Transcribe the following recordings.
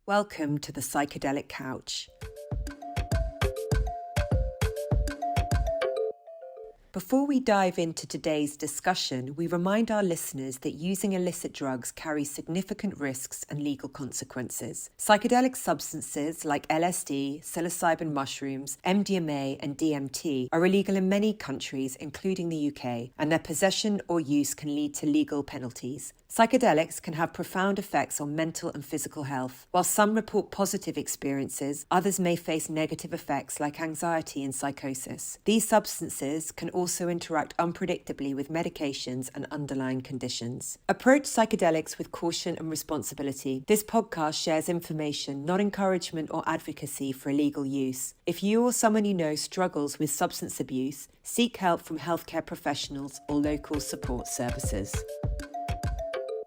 Welcome to the Psychedelic Couch. Before we dive into today's discussion, we remind our listeners that using illicit drugs carries significant risks and legal consequences. Psychedelic substances like LSD, psilocybin mushrooms, MDMA, and DMT are illegal in many countries, including the UK, and their possession or use can lead to legal penalties. Psychedelics can have profound effects on mental and physical health. While some report positive experiences, others may face negative effects like anxiety and psychosis. These substances can also interact unpredictably with medications and underlying conditions. Approach psychedelics with caution and responsibility. This podcast shares information, not encouragement or advocacy for illegal use. If you or someone you know struggles with substance abuse, seek help from healthcare professionals or local support services.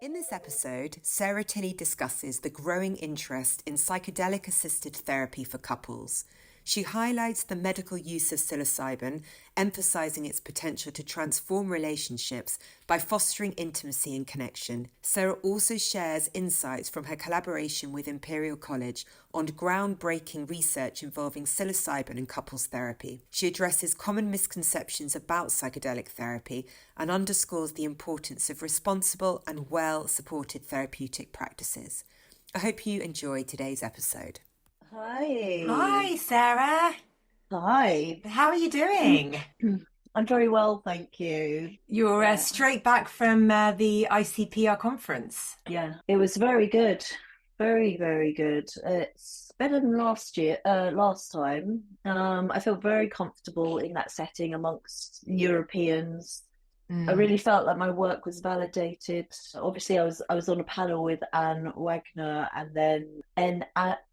In this episode, Sarah Tilley discusses the growing interest in psychedelic-assisted therapy for couples. She highlights the medical use of psilocybin, emphasizing its potential to transform relationships by fostering intimacy and connection. Sarah also shares insights from her collaboration with Imperial College on groundbreaking research involving psilocybin and couples therapy. She addresses common misconceptions about psychedelic therapy and underscores the importance of responsible and well-supported therapeutic practices. I hope you enjoy today's episode. Hi. Hi, Sarah. Hi. How are you doing? I'm very well, thank you. You're straight back from the ICPR conference. Yeah, it was very good. Very, very good. It's better than last time. I feel very comfortable in that setting amongst Europeans. I really felt like my work was validated. Obviously, I was on a panel with Anne Wagner and then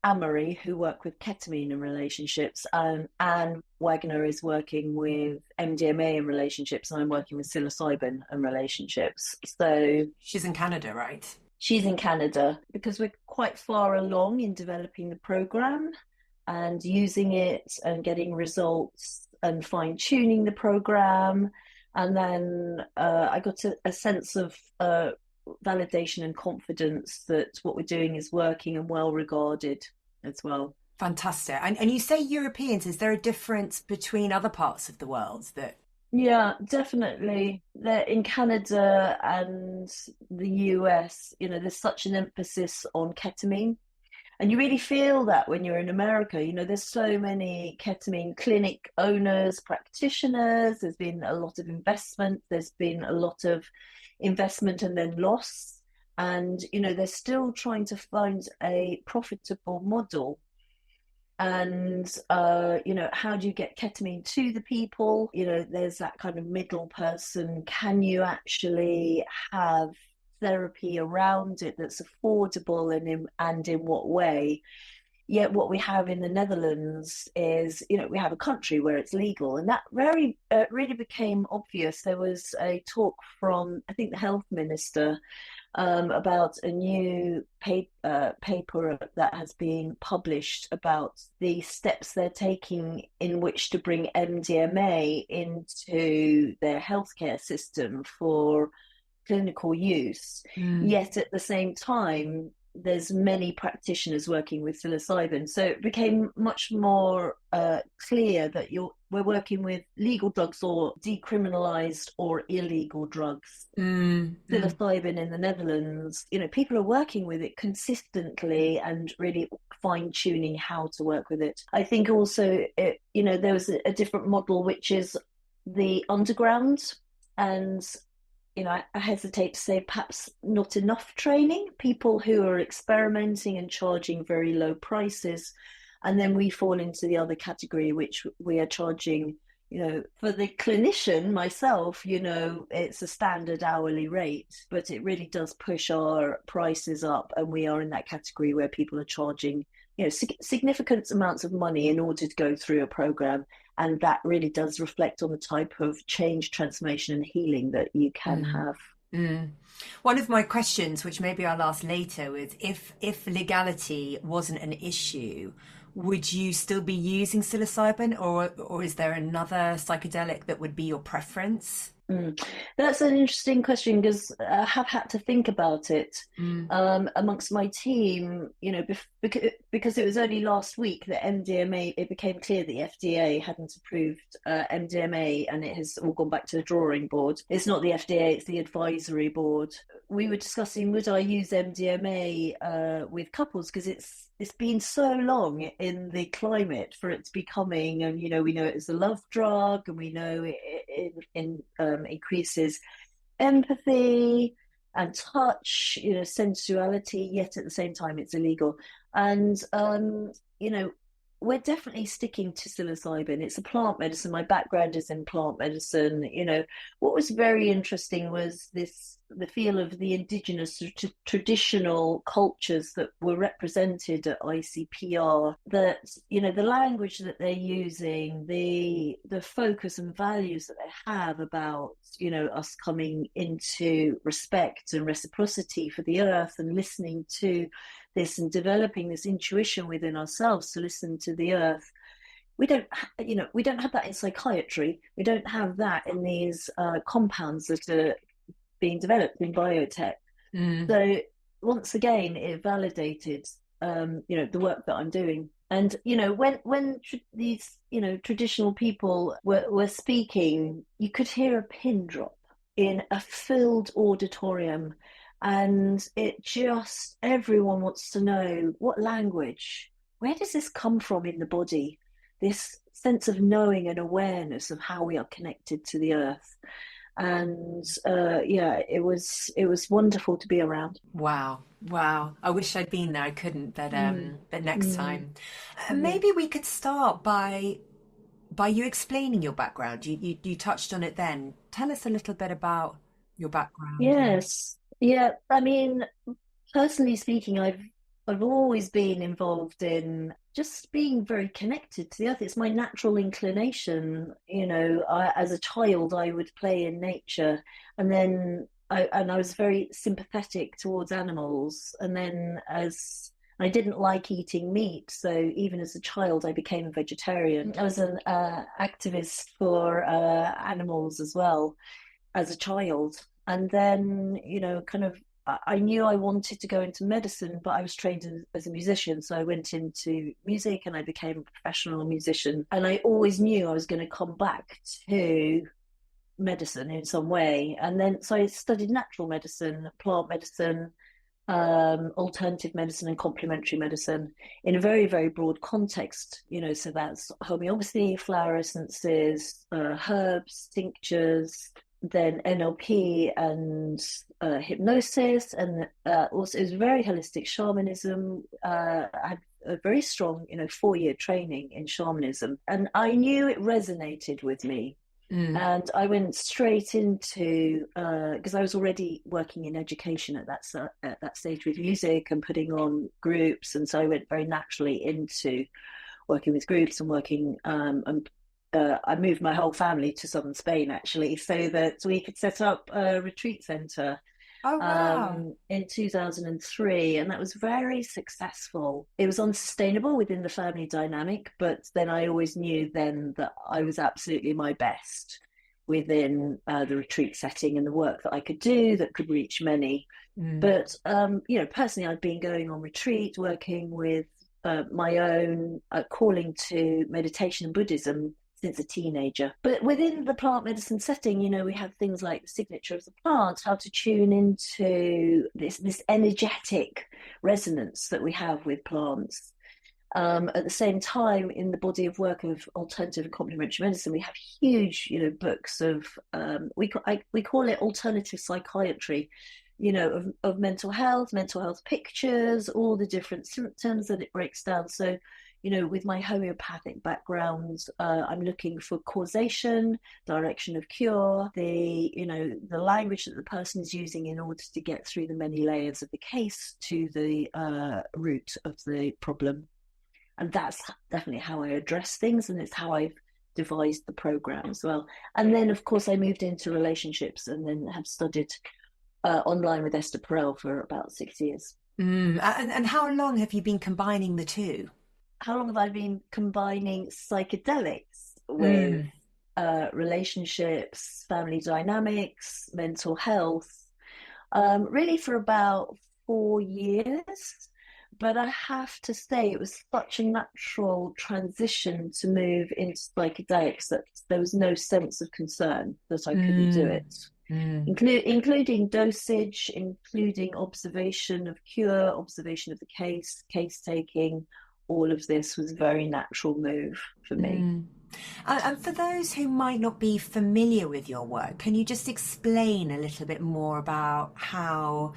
Amory, who work with ketamine in relationships. Anne Wagner is working with MDMA in relationships, and I'm working with psilocybin in relationships. So she's in Canada, right? She's in Canada because we're quite far along in developing the program and using it and getting results and fine-tuning the program. And then I got a sense of validation and confidence that what we're doing is working and well regarded as well. Fantastic. And you say Europeans, is there a difference between other parts of the world that... Yeah, definitely. In Canada and the US, there's such an emphasis on ketamine. And you really feel that when you're in America. There's so many ketamine clinic owners, practitioners. There's been a lot of investment. There's been a lot of investment and then loss. And, they're still trying to find a profitable model. And, how do you get ketamine to the people? There's that kind of middle person. Can you actually have therapy around it that's affordable and in what way? Yet what we have in the Netherlands is, we have a country where it's legal, and that really became obvious. There was a talk from, I think, the health minister about a new paper that has been published about the steps they're taking in which to bring MDMA into their healthcare system for clinical use. Yet at the same time, there's many practitioners working with psilocybin. So it became much more clear that we're working with legal drugs or decriminalized or illegal drugs. Psilocybin in the Netherlands, people are working with it consistently and really fine-tuning how to work with it. I think also, there was a different model, which is the underground, and I hesitate to say perhaps not enough training, people who are experimenting and charging very low prices. And then we fall into the other category, which we are charging, for the clinician, myself, it's a standard hourly rate, but it really does push our prices up. And we are in that category where people are charging, significant amounts of money in order to go through a program. And that really does reflect on the type of change, transformation and healing that you can have. One of my questions, which maybe I'll ask later, is if legality wasn't an issue, would you still be using psilocybin, or is there another psychedelic that would be your preference? Mm. That's an interesting question because I have had to think about it Mm. amongst my team, because it was only last week that MDMA, it became clear the FDA hadn't approved MDMA, and it has all gone back to the drawing board. It's not the FDA, it's the advisory board. We were discussing, would I use MDMA with couples, because it's been so long in the climate for it to be coming, and we know it as a love drug, and we know it increases empathy and touch, sensuality, yet at the same time it's illegal. And we're definitely sticking to psilocybin. It's a plant medicine. My background is in plant medicine. What was very interesting was the feel of the indigenous traditional cultures that were represented at ICPR, that the language that they're using, the focus and values that they have about us coming into respect and reciprocity for the earth, and listening to this and developing this intuition within ourselves to listen to the earth. We don't have that in psychiatry. We don't have that in these compounds that are being developed in biotech. So once again, it validated the work that I'm doing. And when these traditional people were speaking, you could hear a pin drop in a filled auditorium, and everyone wants to know, what language, where does this come from in the body, this sense of knowing and awareness of how we are connected to the earth. And it was wonderful to be around. Wow. I wish I'd been there. I couldn't, but next time. Maybe we could start by you explaining your background. You touched on it then. Tell us a little bit about your background. Yes. Yeah, I mean, personally speaking, I've always been involved in just being very connected to the earth. It's my natural inclination. As a child, I would play in nature, and then I was very sympathetic towards animals. And then as I didn't like eating meat, so even as a child, I became a vegetarian. I was an activist for animals as well as a child. And then, I knew I wanted to go into medicine, but I was trained as a musician. So I went into music and I became a professional musician. And I always knew I was going to come back to medicine in some way. And then, so I studied natural medicine, plant medicine, alternative medicine and complementary medicine in a very, very broad context, so that's homeopathy, flower essences, herbs, tinctures, then NLP and hypnosis, and also it was very holistic shamanism. I had a very strong, 4-year training in shamanism, and I knew it resonated with me. And I went straight into, because I was already working in education at that stage with music and putting on groups, and so I went very naturally into working with groups and working and I moved my whole family to southern Spain, actually, so that we could set up a retreat centre. Oh, wow. In 2003, and that was very successful. It was unsustainable within the family dynamic, but then I always knew then that I was absolutely my best within the retreat setting and the work that I could do that could reach many. But personally, I'd been going on retreat, working with my own calling to meditation and Buddhism since a teenager. But within the plant medicine setting, we have things like the signature of the plant, how to tune into this energetic resonance that we have with plants. At the same time, in the body of work of alternative and complementary medicine, we have huge, books of, we call it alternative psychiatry, of mental health pictures, all the different symptoms that it breaks down. So, with my homeopathic background, I'm looking for causation, direction of cure, the language that the person is using in order to get through the many layers of the case to the root of the problem. And that's definitely how I address things, and it's how I've devised the program as well. And then, of course, I moved into relationships and then have studied online with Esther Perel for about 6 years. And how long have you been combining the two? How long have I been combining psychedelics with relationships, family dynamics, mental health, really for about 4 years. But I have to say, it was such a natural transition to move into psychedelics that there was no sense of concern that I couldn't do it. Including dosage, including observation of cure, observation of the case taking. All of this was a very natural move for me. And for those who might not be familiar with your work, can you just explain a little bit more about how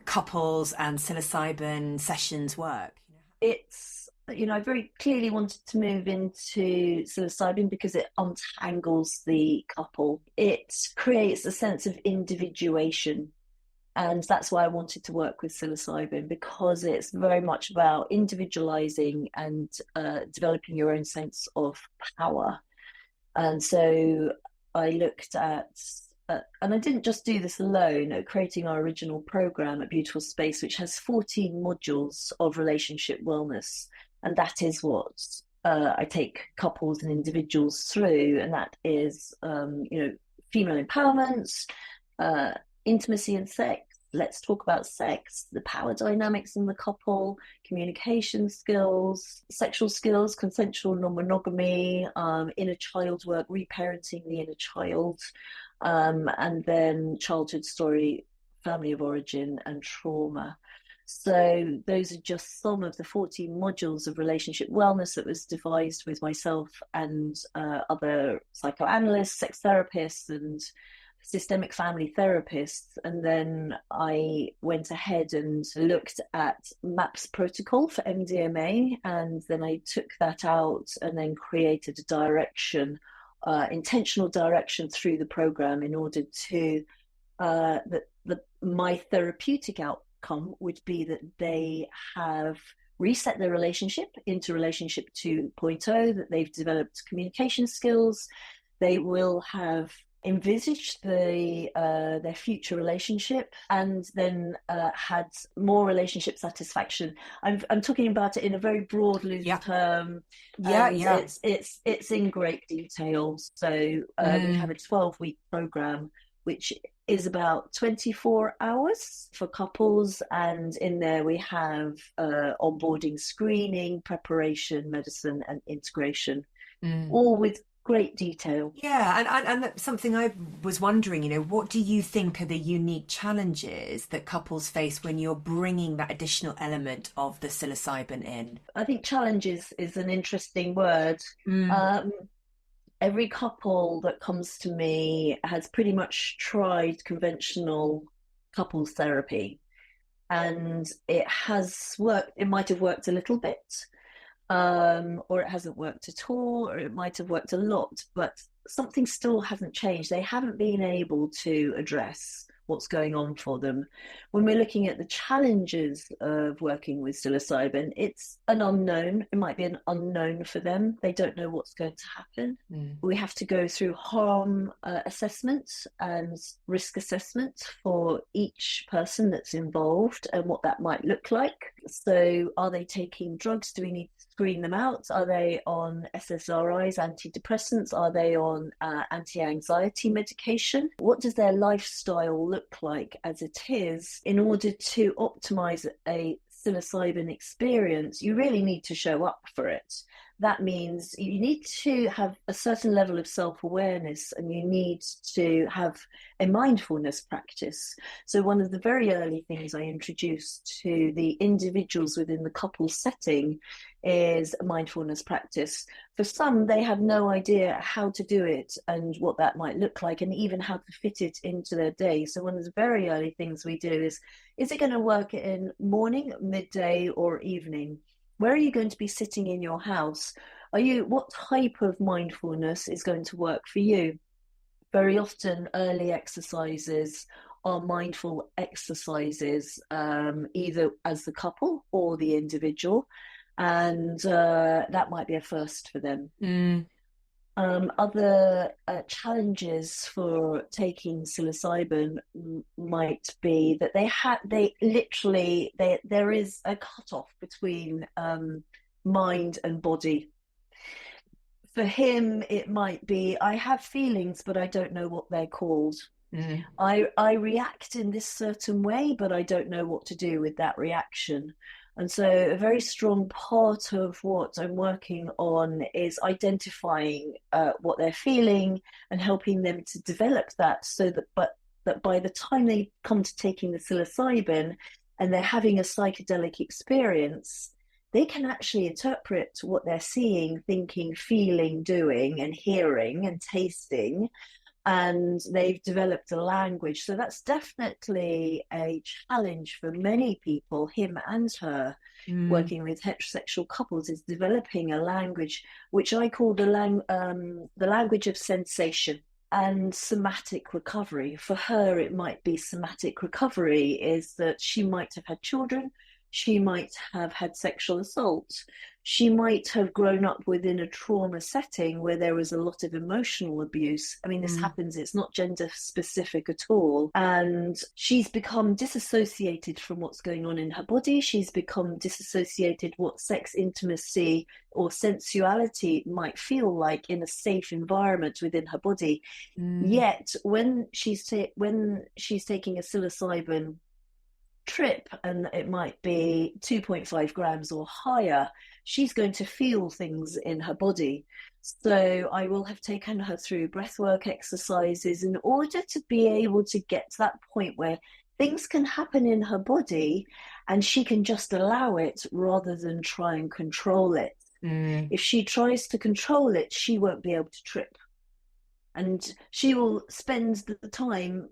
couples and psilocybin sessions work? It's, I very clearly wanted to move into psilocybin because it untangles the couple. It creates a sense of individuation. And that's why I wanted to work with psilocybin, because it's very much about individualizing and developing your own sense of power. And so I looked at, and I didn't just do this alone, at creating our original program at Beautiful Space, which has 14 modules of relationship wellness. And that is what I take couples and individuals through. And that is, female empowerment, intimacy and sex. Let's talk about sex, the power dynamics in the couple, communication skills, sexual skills, consensual non-monogamy, inner child work, reparenting the inner child, and then childhood story, family of origin, and trauma. So those are just some of the 14 modules of relationship wellness that was devised with myself and other psychoanalysts, sex therapists, and systemic family therapists. And then I went ahead and looked at MAPS protocol for MDMA, and then I took that out and then created a direction, intentional direction through the program in order to my therapeutic outcome would be that they have reset their relationship into relationship 2.0, that they've developed communication skills, they will have envisaged their future relationship, and then had more relationship satisfaction. I'm talking about it in a very broad loose term. It's in great detail. So we have a 12-week program, which is about 24 hours for couples, and in there we have onboarding, screening, preparation, medicine, and integration, all with great detail. And something I was wondering, what do you think are the unique challenges that couples face when you're bringing that additional element of the psilocybin in? I think challenges is an interesting word. Every couple that comes to me has pretty much tried conventional couples therapy, and it has worked. It might have worked a little bit, or it hasn't worked at all, or it might have worked a lot, but something still hasn't changed. They haven't been able to address what's going on for them. When we're looking at the challenges of working with psilocybin, it's an unknown. It might be an unknown for them. They don't know what's going to happen. We have to go through harm assessment and risk assessment for each person that's involved and what that might look like. So are they taking drugs? Do we need to screen them out? Are they on SSRIs, antidepressants? Are they on anti-anxiety medication? What does their lifestyle look like as it is? In order to optimize a psilocybin experience, you really need to show up for it. That means you need to have a certain level of self-awareness, and you need to have a mindfulness practice. So one of the very early things I introduced to the individuals within the couple setting is a mindfulness practice. For some, they have no idea how to do it and what that might look like, and even how to fit it into their day. So one of the very early things we do is it going to work in morning, midday, or evening? Where are you going to be sitting in your house? What type of mindfulness is going to work for you? Very often early exercises are mindful exercises, either as the couple or the individual. And that might be a first for them. Other challenges for taking psilocybin might be that there is a cutoff between mind and body. For him, it might be, I have feelings, but I don't know what they're called. I react in this certain way, but I don't know what to do with that reaction. And so a very strong part of what I'm working on is identifying what they're feeling and helping them to develop that, so that by the time they come to taking the psilocybin and they're having a psychedelic experience, they can actually interpret what they're seeing, thinking, feeling, doing, and hearing and tasting. And they've developed a language. So that's definitely a challenge for many people, him and her, working with heterosexual couples, is developing a language, which I call the language of sensation and somatic recovery. For her, it might be somatic recovery is that she might have had children, she might have had sexual assault, she might have grown up within a trauma setting where there was a lot of emotional abuse. I mean, this happens, it's not gender specific at all. And she's become disassociated from what's going on in her body. She's become disassociated what sex intimacy or sensuality might feel like in a safe environment within her body. Yet when she's taking a psilocybin trip, and it might be 2.5 grams or higher, she's going to feel things in her body. So I will have taken her through breathwork exercises in order to be able to get to that point where things can happen in her body and she can just allow it rather than try and control it. If she tries to control it, she won't be able to trip, and she will spend the time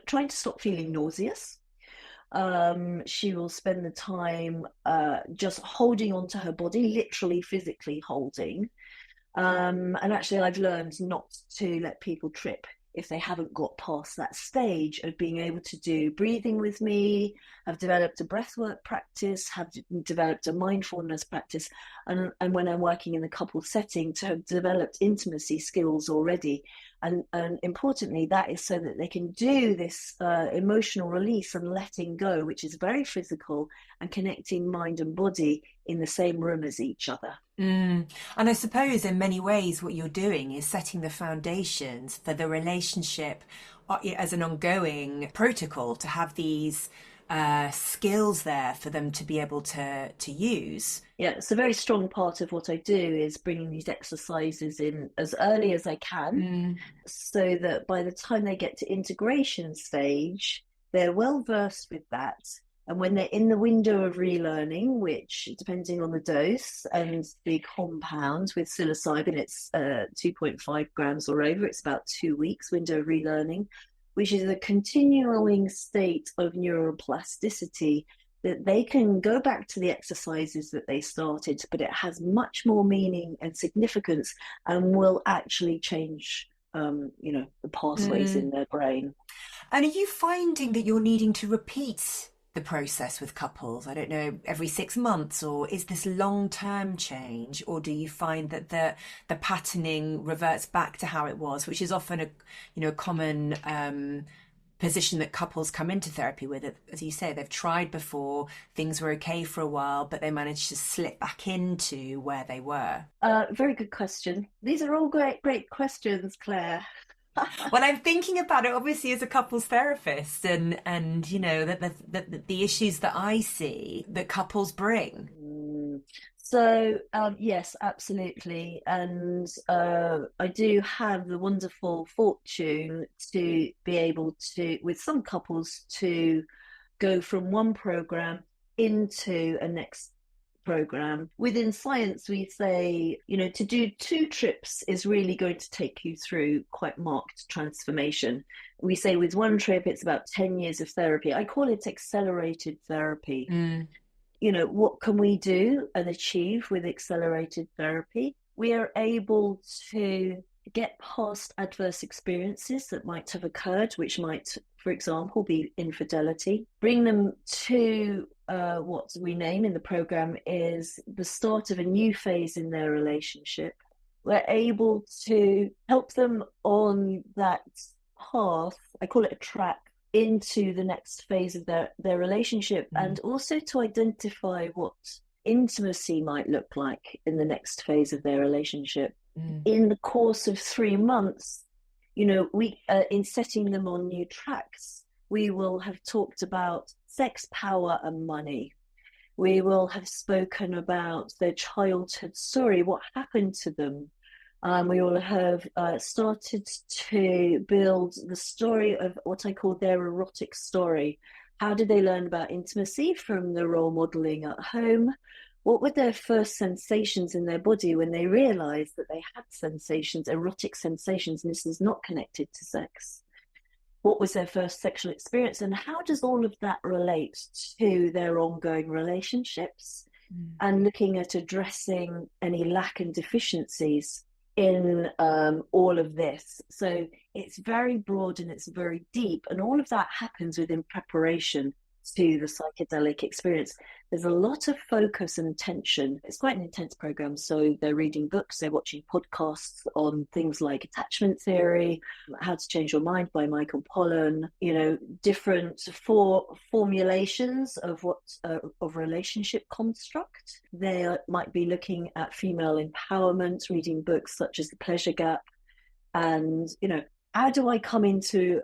trying to stop feeling nauseous. She will spend the time just holding onto her body, literally physically holding. And actually I've learned not to let people trip if they haven't got past that stage of being able to do breathing with me, have developed a breathwork practice, have developed a mindfulness practice, and when I'm working in the couple setting, to have developed intimacy skills already. And importantly, that is so that they can do this emotional release and letting go, which is very physical, and connecting mind and body in the same room as each other. And I suppose in many ways what you're doing is setting the foundations for the relationship as an ongoing protocol, to have these skills there for them to be able to use. Yeah, it's a very strong part of what I do, is bringing these exercises in as early as I can, so that by the time they get to integration stage, they're well versed with that. And when they're in the window of relearning, which, depending on the dose and the compound, with psilocybin, it's 2.5 grams or over, it's about 2 weeks window of relearning, which is a continuing state of neuroplasticity, that they can go back to the exercises that they started, but it has much more meaning and significance, and will actually change, the pathways in their brain. And are you finding that you're needing to repeat the process with couples, I don't know, every 6 months, or is this long-term change, or do you find that the patterning reverts back to how it was, which is often a common position that couples come into therapy with? As you say, they've tried before, things were okay for a while, but they managed to slip back into where they were? Very good question. These are all great questions, Claire. Well, I'm thinking about it obviously as a couples therapist, and that the issues that I see that couples bring. So yes, absolutely. And I do have the wonderful fortune to be able to, with some couples, to go from one program into a next program. Within science, we say, to do 2 trips is really going to take you through quite marked transformation. We say with 1 trip, it's about 10 years of therapy. I call it accelerated therapy. What can we do and achieve with accelerated therapy? We are able to get past adverse experiences that might have occurred, which might, for example, be infidelity, bring them to what we name in the program is the start of a new phase in their relationship. We're able to help them on that path, I call it a track, into the next phase of their relationship, and also to identify what intimacy might look like in the next phase of their relationship. Mm. In the course of 3 months, we in setting them on new tracks, we will have talked about sex, power, and money. We will have spoken about their childhood story, what happened to them. We will have started to build the story of what I call their erotic story. How did they learn about intimacy from the role modeling at home? What were their first sensations in their body when they realized that they had sensations, erotic sensations, and this is not connected to sex? What was their first sexual experience, and how does all of that relate to their ongoing relationships? And looking at addressing any lack and deficiencies in all of this. So it's very broad and it's very deep, and all of that happens within preparation to the psychedelic experience. There's a lot of focus and attention. It's quite an intense program. So they're reading books, they're watching podcasts on things like attachment theory, How to Change Your Mind by Michael Pollan, different formulations of what of relationship construct. They might be looking at female empowerment, reading books such as The Pleasure Gap, and how do I come into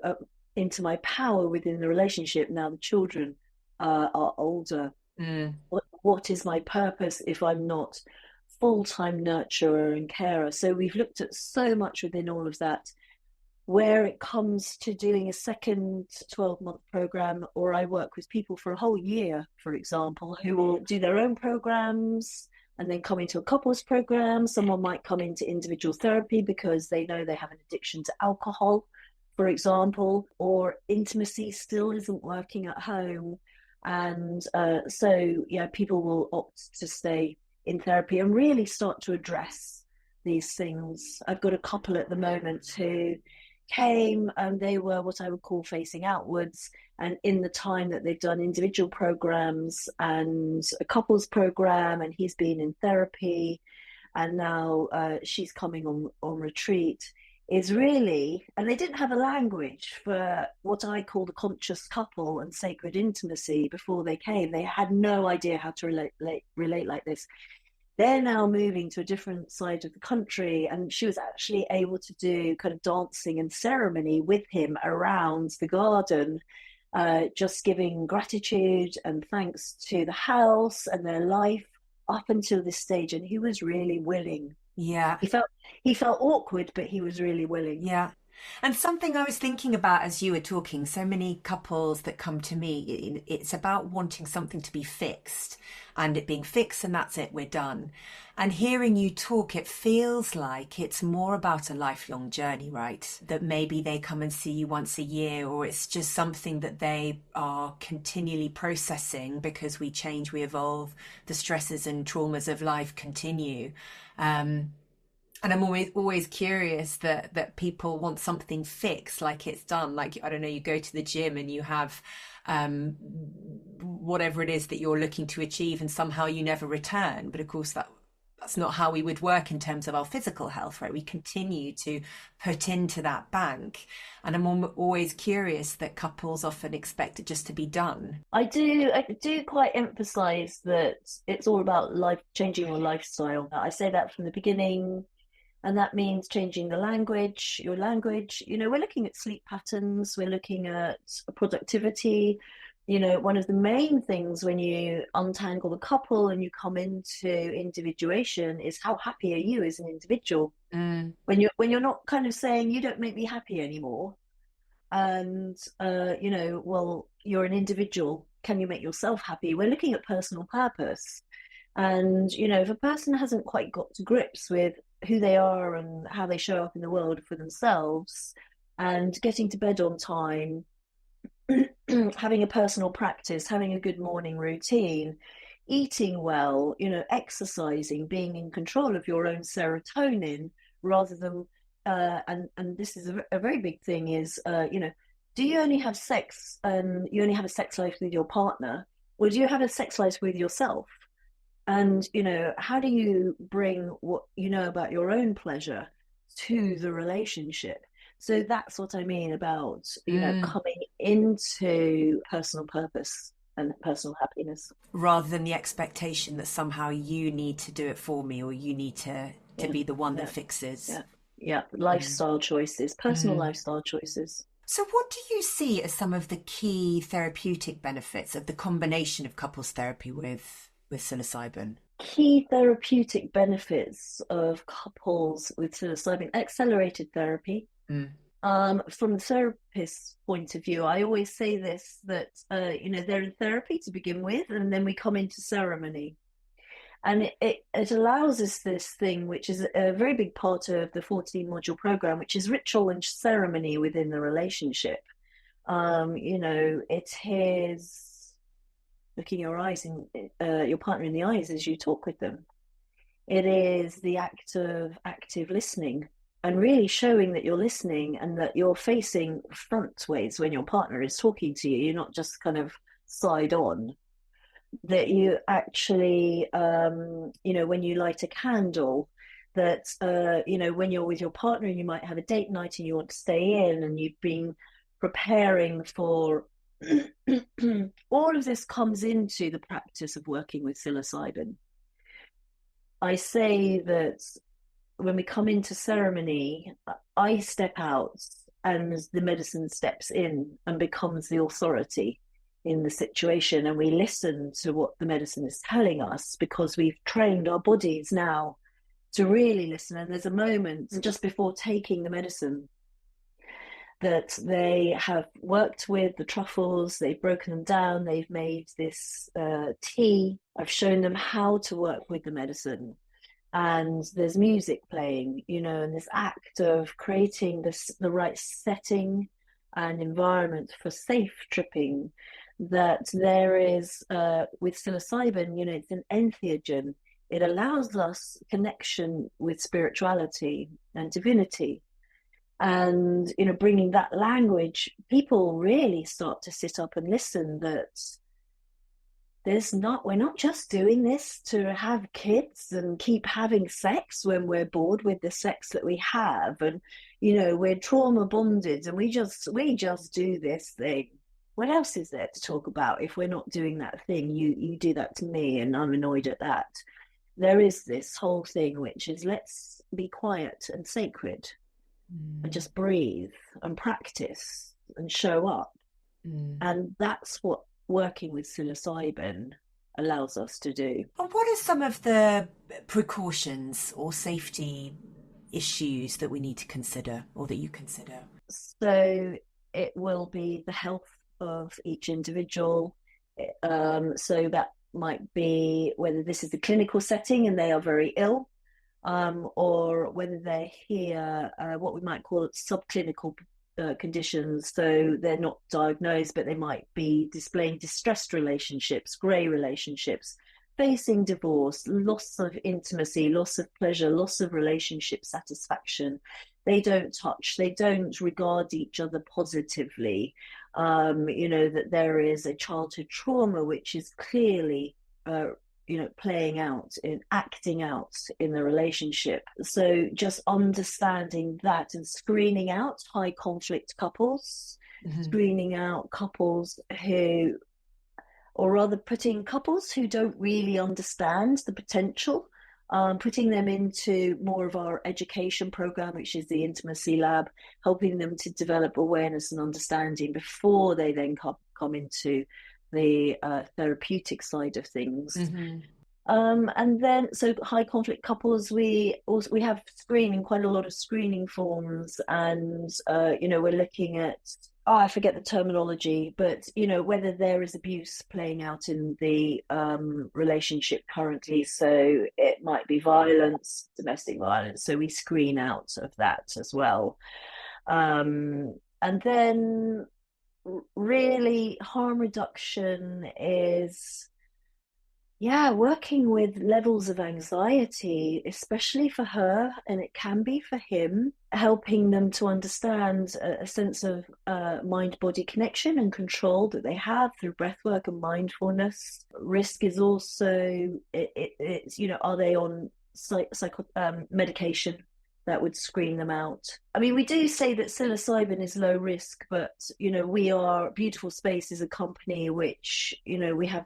my power within the relationship now the children are older? What is my purpose if I'm not full-time nurturer and carer? So we've looked at so much within all of that. Where it comes to doing a second 12-month program, or I work with people for a whole year, for example, who will do their own programs and then come into a couples program. Someone might come into individual therapy because they know they have an addiction to alcohol, for example, or intimacy still isn't working at home. And so people will opt to stay in therapy and really start to address these things. I've got a couple at the moment who came and they were what I would call facing outwards. And in the time that they've done individual programs and a couples program, and he's been in therapy, and now she's coming on retreat, is really, and they didn't have a language for what I call the conscious couple and sacred intimacy before they came. They had no idea how to relate like this. They're now moving to a different side of the country, and she was actually able to do kind of dancing and ceremony with him around the garden, just giving gratitude and thanks to the house and their life up until this stage. And he was really willing. Yeah. He felt awkward, but he was really willing. Yeah. And something I was thinking about as you were talking, so many couples that come to me, it's about wanting something to be fixed and it being fixed and that's it, we're done. And hearing you talk, it feels like it's more about a lifelong journey, right? That maybe they come and see you once a year, or it's just something that they are continually processing because we change, we evolve, the stresses and traumas of life continue. And I'm always curious that people want something fixed, like it's done. Like, I don't know, you go to the gym and you have whatever it is that you're looking to achieve, and somehow you never return. But of course, that's not how we would work in terms of our physical health, right? We continue to put into that bank. And I'm always curious that couples often expect it just to be done. I do quite emphasize that it's all about changing your lifestyle. I say that from the beginning. And that means changing your language. We're looking at sleep patterns. We're looking at productivity. One of the main things when you untangle the couple and you come into individuation is how happy are you as an individual? When you're not kind of saying, you don't make me happy anymore. And, well, you're an individual. Can you make yourself happy? We're looking at personal purpose. And, if a person hasn't quite got to grips with who they are and how they show up in the world for themselves, and getting to bed on time, having a personal practice, having a good morning routine, eating well, exercising, being in control of your own serotonin rather than, and this is a very big thing is, do you only have sex and you only have a sex life with your partner, or do you have a sex life with yourself? And, how do you bring what you know about your own pleasure to the relationship? So that's what I mean about, coming into personal purpose. and personal happiness. Rather than the expectation that somehow you need to do it for me, or you need to be the one that fixes. Lifestyle choices, personal lifestyle choices. So what do you see as some of the key therapeutic benefits of the combination of couples therapy with psilocybin? Key therapeutic benefits of couples with psilocybin: accelerated therapy. From the therapist's point of view, I always say this, that they're in therapy to begin with, and then we come into ceremony. And it allows us this thing, which is a very big part of the 14-module program, which is ritual and ceremony within the relationship. It is looking your partner in the eyes as you talk with them. It is the act of active listening, and really showing that you're listening and that you're facing frontways when your partner is talking to you. You're not just kind of side on. That you actually, when you light a candle, that, when you're with your partner and you might have a date night and you want to stay in and you've been preparing for all of this comes into the practice of working with psilocybin. I say that when we come into ceremony, I step out and the medicine steps in and becomes the authority in the situation, and we listen to what the medicine is telling us, because we've trained our bodies now to really listen. And there's a moment just before taking the medicine that they have worked with the truffles, they've broken them down, they've made this tea. I've shown them how to work with the medicine. And there's music playing, and this act of creating the right setting and environment for safe tripping, that there is with psilocybin, it's an entheogen. It allows us connection with spirituality and divinity. And, bringing that language, people really start to sit up and listen, that we're not just doing this to have kids and keep having sex when we're bored with the sex that we have, and we're trauma bonded and we just do this thing. What else is there to talk about if we're not doing that thing? You do that to me and I'm annoyed at that. There is this whole thing which is, let's be quiet and sacred and just breathe and practice and show up. And that's what working with psilocybin allows us to do. And what are some of the precautions or safety issues that we need to consider, or that you consider? So it will be the health of each individual. So that might be whether this is a clinical setting and they are very ill, or whether they're here, what we might call subclinical conditions. So they're not diagnosed, but they might be displaying distressed relationships, grey relationships, facing divorce, loss of intimacy, loss of pleasure, loss of relationship satisfaction. They don't touch, they don't regard each other positively. That there is a childhood trauma which is clearly playing out, acting out in the relationship. So just understanding that and screening out high conflict couples, screening out couples who, or rather putting couples who don't really understand the potential, putting them into more of our education program, which is the Intimacy Lab, helping them to develop awareness and understanding before they then come into the therapeutic side of things. And then, so high conflict couples, we have quite a lot of screening forms, and we're looking at, I forget the terminology, but whether there is abuse playing out in the relationship currently. So it might be violence, domestic violence. So we screen out of that as well. And then really harm reduction is working with levels of anxiety, especially for her, and it can be for him, helping them to understand a sense of mind-body connection and control that they have through breathwork and mindfulness. Risk is also, it's are they on medication that would screen them out. I mean, we do say that psilocybin is low risk, but, we are, Beautiful Space is a company which, we have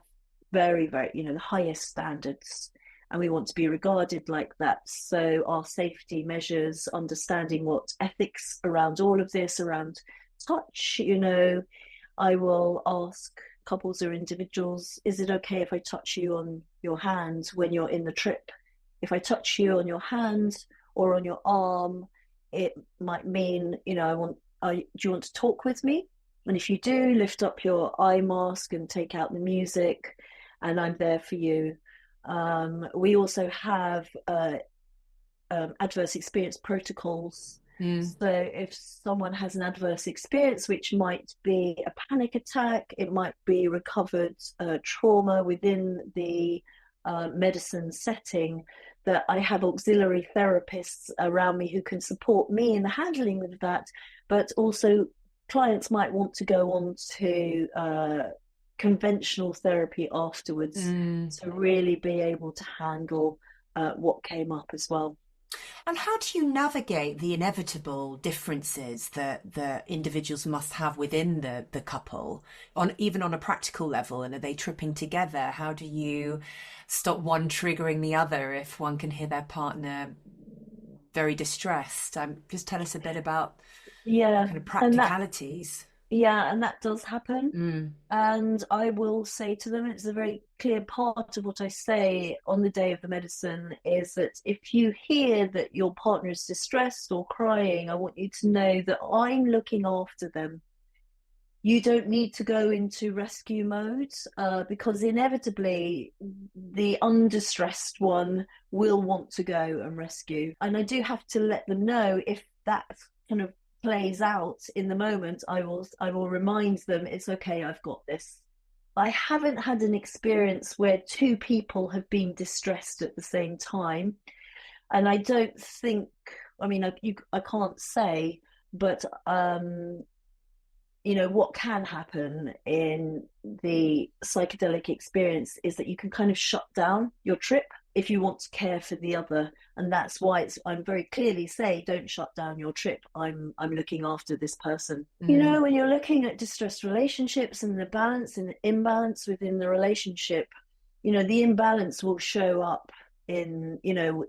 very, very, the highest standards, and we want to be regarded like that. So our safety measures, understanding what ethics around all of this, around touch, I will ask couples or individuals, is it okay if I touch you on your hand when you're in the trip? If I touch you on your hand or on your arm, it might mean, do you want to talk with me? And if you do, lift up your eye mask and take out the music, and I'm there for you. We also have adverse experience protocols. So if someone has an adverse experience, which might be a panic attack, it might be recovered trauma within the medicine setting, that I have auxiliary therapists around me who can support me in the handling of that. But also clients might want to go on to conventional therapy afterwards to really be able to handle what came up as well. And how do you navigate the inevitable differences that individuals must have within the couple, even on a practical level? And are they tripping together? How do you stop one triggering the other if one can hear their partner very distressed? Just tell us a bit about kind of practicalities. And that does happen. And I will say to them, it's a very clear part of what I say on the day of the medicine, is that if you hear that your partner is distressed or crying, I want you to know that I'm looking after them. You don't need to go into rescue mode because inevitably the undistressed one will want to go and rescue. And I do have to let them know, if that kind of plays out in the moment, I will remind them, it's okay, I've got this. I haven't had an experience where two people have been distressed at the same time, and I don't think, I can't say, but what can happen in the psychedelic experience is that you can kind of shut down your trip if you want to care for the other. And that's why I'm very clearly say, don't shut down your trip. I'm looking after this person. When you're looking at distressed relationships and the balance and the imbalance within the relationship, the imbalance will show up in,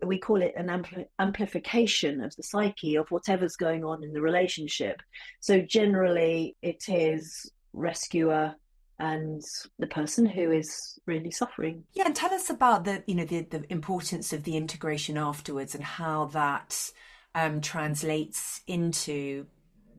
we call it an amplification of the psyche of whatever's going on in the relationship. So generally it is rescuer and the person who is really suffering. Yeah, and tell us about the importance of the integration afterwards and how that translates into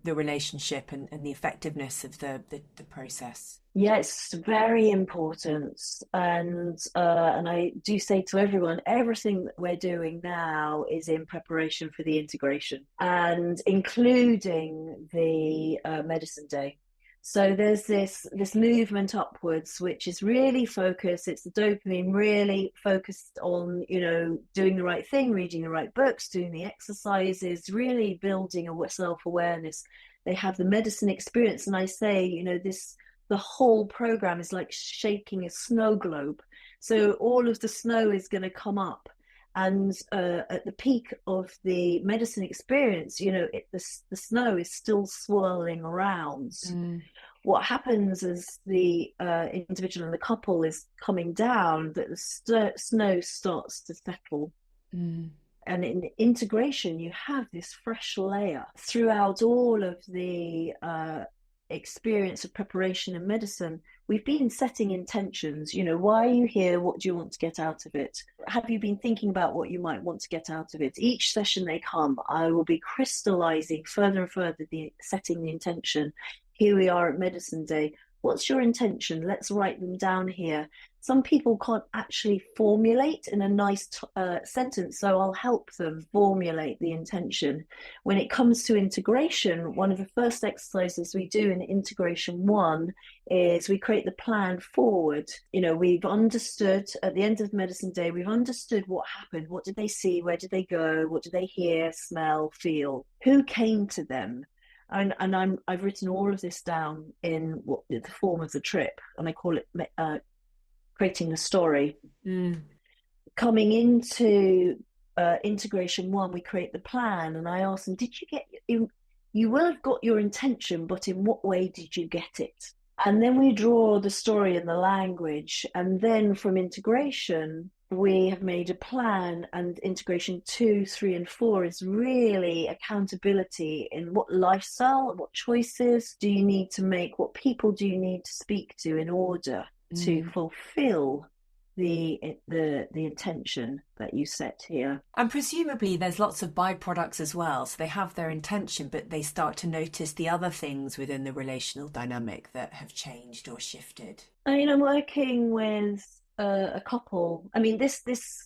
the relationship and the effectiveness of the process. Yes, very important. And I do say to everyone, everything that we're doing now is in preparation for the integration, and including the medicine day. So there's this movement upwards, which is really focused. It's the dopamine really focused on, doing the right thing, reading the right books, doing the exercises, really building a self-awareness. They have the medicine experience. And I say, the whole program is like shaking a snow globe. So all of the snow is going to come up. And at the peak of the medicine experience, the snow is still swirling around. What happens as the individual and the couple is coming down, that the snow starts to settle. And in integration, you have this fresh layer throughout all of the experience of preparation and medicine. We've been setting intentions. Why are you here? What do you want to get out of it? Have you been thinking about what you might want to get out of it? Each session they come, I will be crystallizing further and further, setting the intention. Here we are at Medicine Day. What's your intention? Let's write them down here. Some people can't actually formulate in a nice sentence, so I'll help them formulate the intention. When it comes to integration, one of the first exercises we do in integration 1 is we create the plan forward. We've understood at the end of Medicine Day, we've understood what happened. What did they see? Where did they go? What did they hear, smell, feel? Who came to them? And I've written all of this down in the form of the trip, and I call it creating a story. Coming into integration one, we create the plan, and I ask them, did you get, you will have got your intention, but in what way did you get it? And then we draw the story and the language. And then from integration, we have made a plan, and integration 2, 3, and 4 is really accountability in what lifestyle, what choices do you need to make, what people do you need to speak to in order to fulfill the intention that you set here. And presumably there's lots of byproducts as well. So they have their intention, but they start to notice the other things within the relational dynamic that have changed or shifted. I mean, I'm working with a couple. I mean, this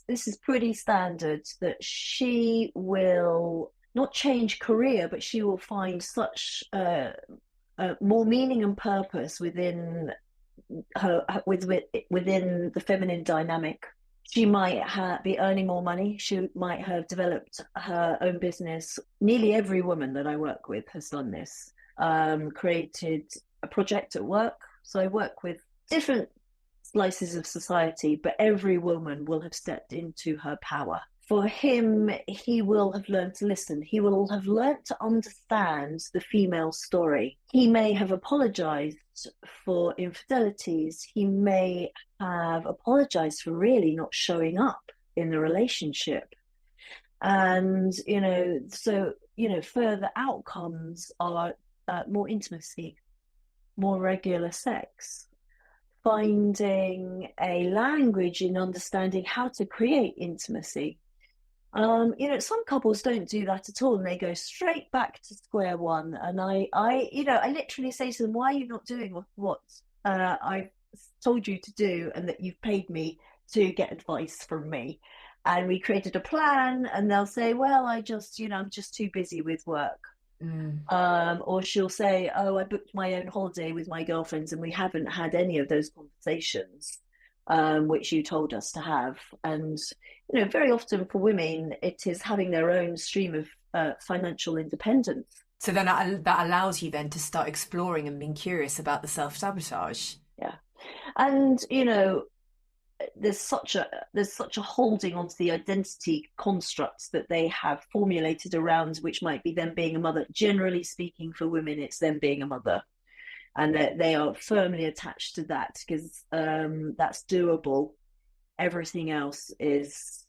is pretty standard, that she will not change career, but she will find such more meaning and purpose within within the feminine dynamic. She might be earning more money. She might have developed her own business. Nearly every woman that I work with has done this. Created a project at work. So I work with different slices of society, but every woman will have stepped into her power. For him, he will have learned to listen. He will have learned to understand the female story. He may have apologized for infidelities. He may have apologized for really not showing up in the relationship. And, so, further outcomes are more intimacy, more regular sex, finding a language in understanding how to create intimacy. Some couples don't do that at all, and they go straight back to square one. And I literally say to them, why are you not doing what I've told you to do, and that you've paid me to get advice from me? And we created a plan, and they'll say, well, I'm just too busy with work. Or she'll say, oh, I booked my own holiday with my girlfriends, and we haven't had any of those conversations which you told us to have. And very often for women, it is having their own stream of financial independence. So then that allows you then to start exploring and being curious about the self-sabotage. Yeah. And there's such a holding onto the identity constructs that they have formulated around, which might be them being a mother. Generally speaking, for women, it's them being a mother. And that they are firmly attached to that, because that's doable. Everything else is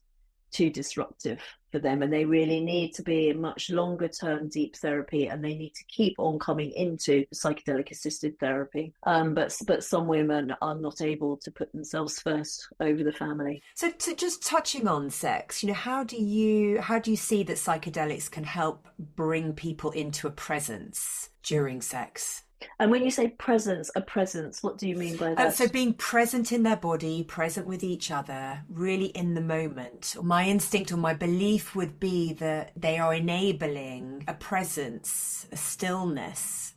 too disruptive for them, and they really need to be in much longer term deep therapy, and they need to keep on coming into psychedelic assisted therapy. But some women are not able to put themselves first over the family. So just touching on sex, how do you see that psychedelics can help bring people into a presence during sex? And when you say presence, what do you mean by that? So being present in their body, present with each other, really in the moment. My instinct or my belief would be that they are enabling a presence, a stillness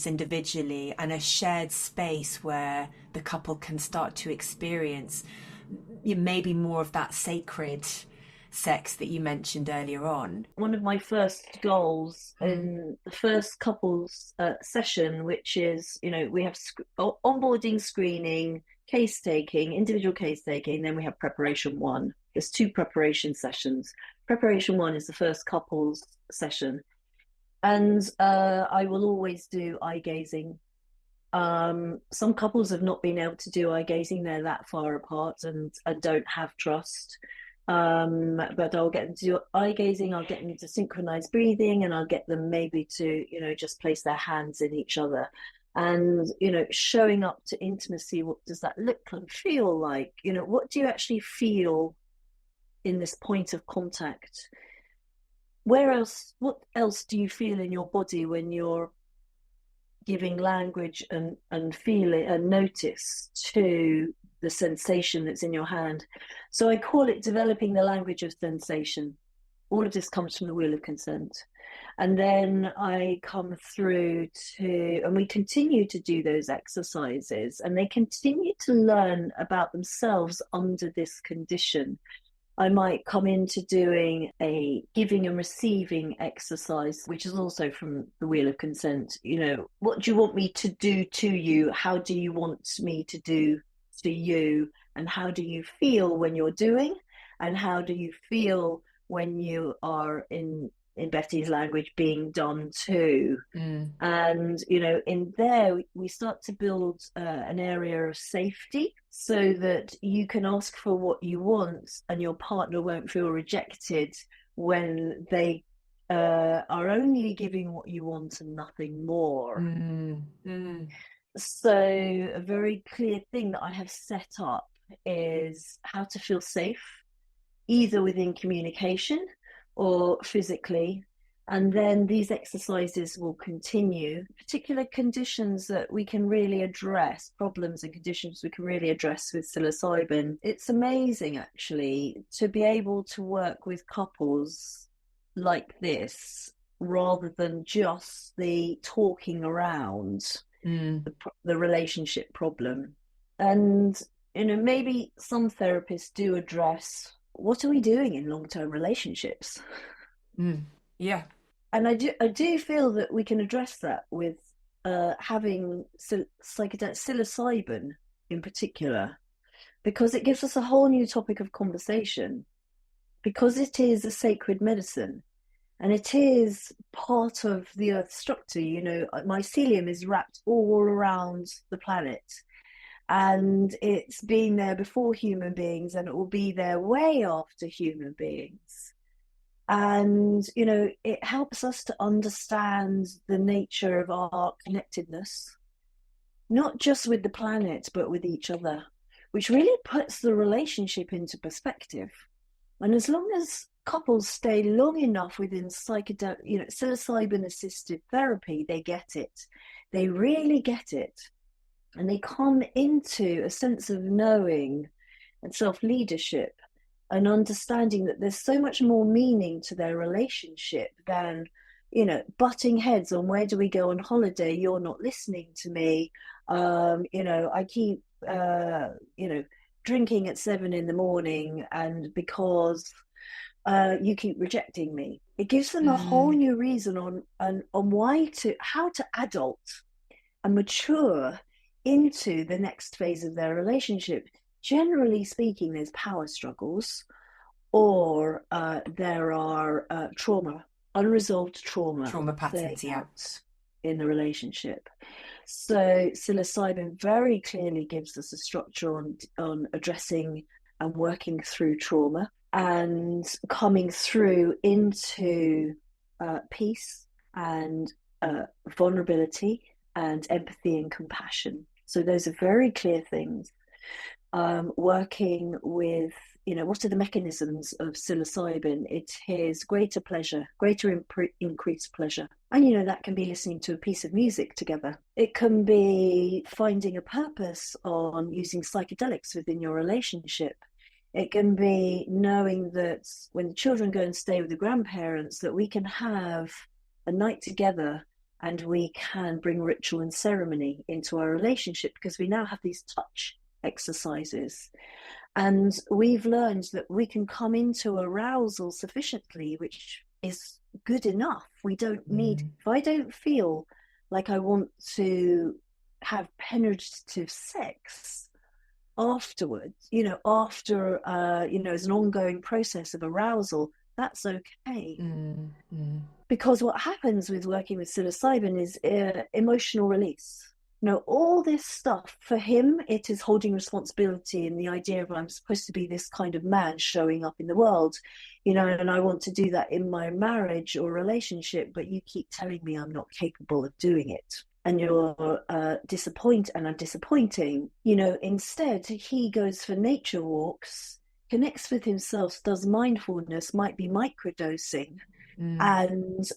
individually, and a shared space where the couple can start to experience maybe more of that sacred sex that you mentioned earlier on. One of my first goals in the first couples session, which is, we have onboarding, screening, case taking, individual case taking, then we have preparation 1. There's 2 preparation sessions. Preparation 1 is the first couples session. And I will always do eye gazing. Some couples have not been able to do eye gazing. They're that far apart and don't have trust. But I'll get them to do eye gazing, I'll get them to synchronize breathing, and I'll get them maybe to, just place their hands in each other. And, showing up to intimacy, what does that look and feel like? What do you actually feel in this point of contact? What else do you feel in your body when you're giving language and feeling and notice to the sensation that's in your hand? So I call it developing the language of sensation. All of this comes from the Wheel of Consent. And then I come through and we continue to do those exercises, and they continue to learn about themselves under this condition. I might come into doing a giving and receiving exercise, which is also from the Wheel of Consent. What do you want me to do to you? How do you want me to do to you? And how do you feel when you're doing? And how do you feel when you are in Betty's language being done to. And in there we start to build an area of safety so that you can ask for what you want and your partner won't feel rejected when they are only giving what you want and nothing more. So a very clear thing that I have set up is how to feel safe, either within communication or physically. And then these exercises will continue, particular conditions that we can really address, problems and conditions we can really address with psilocybin. It's amazing, actually, to be able to work with couples like this rather than just the talking around the relationship problem. And, maybe some therapists do address, what are we doing in long-term relationships? Yeah. And I do feel that we can address that with having psychedelic psilocybin in particular, because it gives us a whole new topic of conversation, because it is a sacred medicine and it is part of the earth structure. Mycelium is wrapped all around the planet, and it's been there before human beings, and it will be there way after human beings. And, it helps us to understand the nature of our connectedness, not just with the planet, but with each other, which really puts the relationship into perspective. And as long as couples stay long enough within psilocybin-assisted therapy, they get it. They really get it. And they come into a sense of knowing and self-leadership and understanding that there's so much more meaning to their relationship than, butting heads on where do we go on holiday, you're not listening to me, I keep, drinking at 7 a.m, and because you keep rejecting me. It gives them a whole new reason on how to adult and mature into the next phase of their relationship. Generally speaking, there's power struggles, or there are unresolved trauma patterns, in the relationship. So psilocybin very clearly gives us a structure on addressing and working through trauma and coming through into peace and vulnerability and empathy and compassion. So those are very clear things. Working with, what are the mechanisms of psilocybin? It is greater pleasure, greater increased pleasure. And, that can be listening to a piece of music together. It can be finding a purpose on using psychedelics within your relationship. It can be knowing that when the children go and stay with the grandparents, that we can have a night together and we can bring ritual and ceremony into our relationship, because we now have these touch exercises. And we've learned that we can come into arousal sufficiently, which is good enough. We don't need, if I don't feel like I want to have penetrative sex afterwards, after, as an ongoing process of arousal, that's okay. Because what happens with working with psilocybin is emotional release. All this stuff, for him, it is holding responsibility and the idea of I'm supposed to be this kind of man showing up in the world, and I want to do that in my marriage or relationship, but you keep telling me I'm not capable of doing it. And you're disappointed, and I'm disappointing. Instead, he goes for nature walks, connects with himself, does mindfulness, might be microdosing, and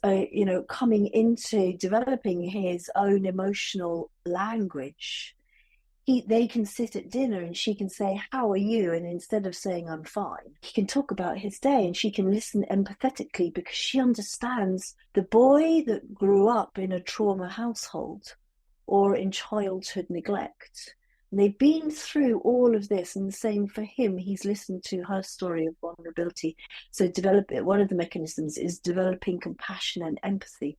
coming into developing his own emotional language. They can sit at dinner and she can say, how are you? And instead of saying I'm fine, he can talk about his day, and she can listen empathetically, because she understands the boy that grew up in a trauma household or in childhood neglect. And they've been through all of this, and the same for him. He's listened to her story of vulnerability. So one of the mechanisms is developing compassion and empathy,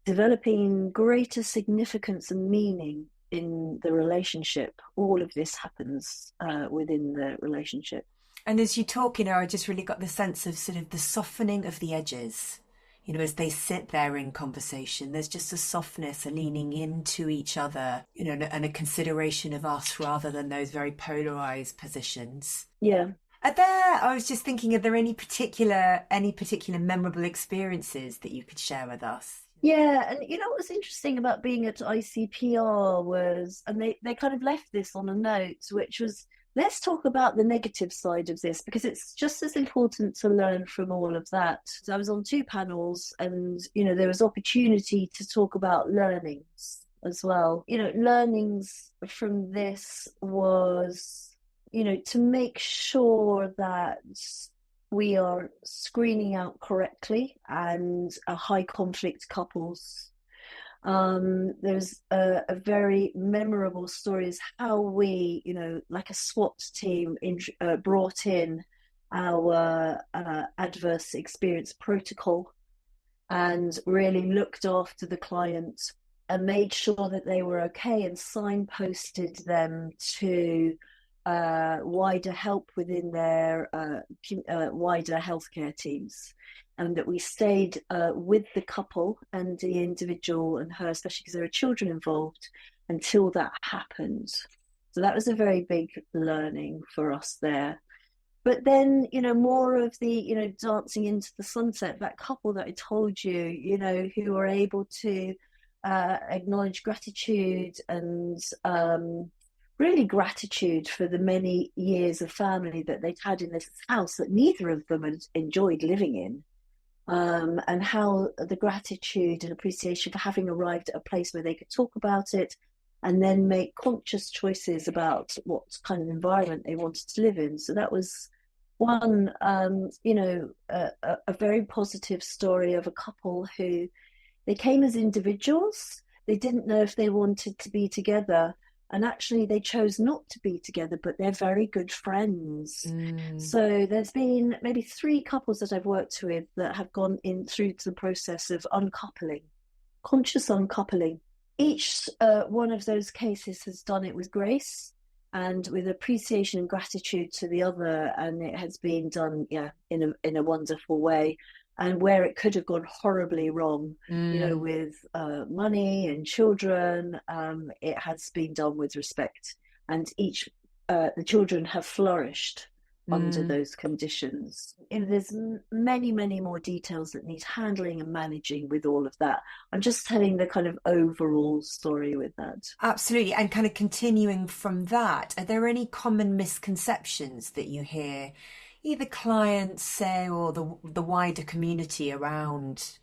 developing greater significance and meaning in the relationship. All of this happens within the relationship. And as you talk, I just really got the sense of sort of the softening of the edges. As they sit there in conversation, there's just a softness, a leaning into each other, and a consideration of us rather than those very polarized positions. Yeah. I was just thinking, are there any particular memorable experiences that you could share with us? Yeah, and what's interesting about being at ICPR was, and they kind of left this on a note, which was, let's talk about the negative side of this, because it's just as important to learn from all of that. So I was on 2 panels, and there was opportunity to talk about learnings as well. Learnings from this was, to make sure that we are screening out correctly and high conflict couples. There's a very memorable story is how we, like a SWAT team, brought in our adverse experience protocol and really looked after the client and made sure that they were okay and signposted them to wider help within their wider healthcare teams, and that we stayed with the couple and the individual and her, especially because there are children involved, until that happened. So that was a very big learning for us there. But then, more of the, dancing into the sunset, that couple that I told you, who were able to acknowledge gratitude and really gratitude for the many years of family that they'd had in this house that neither of them had enjoyed living in. And how the gratitude and appreciation for having arrived at a place where they could talk about it and then make conscious choices about what kind of environment they wanted to live in. So that was one, a very positive story of a couple who they came as individuals. They didn't know if they wanted to be together. And actually, they chose not to be together, but they're very good friends. So there's been maybe 3 couples that I've worked with that have gone in through to the process of uncoupling, conscious uncoupling. Each one of those cases has done it with grace and with appreciation and gratitude to the other, and it has been done, in a wonderful way. And where it could have gone horribly wrong, with money and children, it has been done with respect. And the children have flourished under those conditions. There's many, many more details that need handling and managing with all of that. I'm just telling the kind of overall story with that. Absolutely. And kind of continuing from that, are there any common misconceptions that you hear either clients say or the wider community around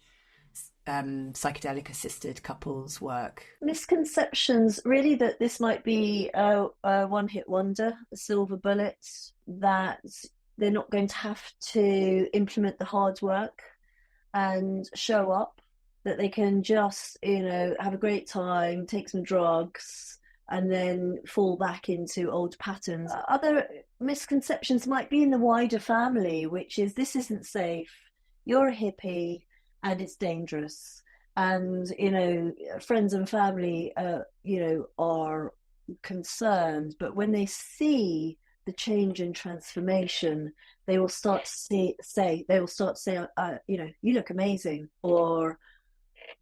psychedelic assisted couples work? Misconceptions, really, that this might be a one-hit wonder, a silver bullet, that they're not going to have to implement the hard work and show up, that they can just, have a great time, take some drugs, and then fall back into old patterns. Other misconceptions might be in the wider family, which is, this isn't safe, you're a hippie, and it's dangerous. And, friends and family, are concerned, but when they see the change and transformation, they will start to say, you look amazing, or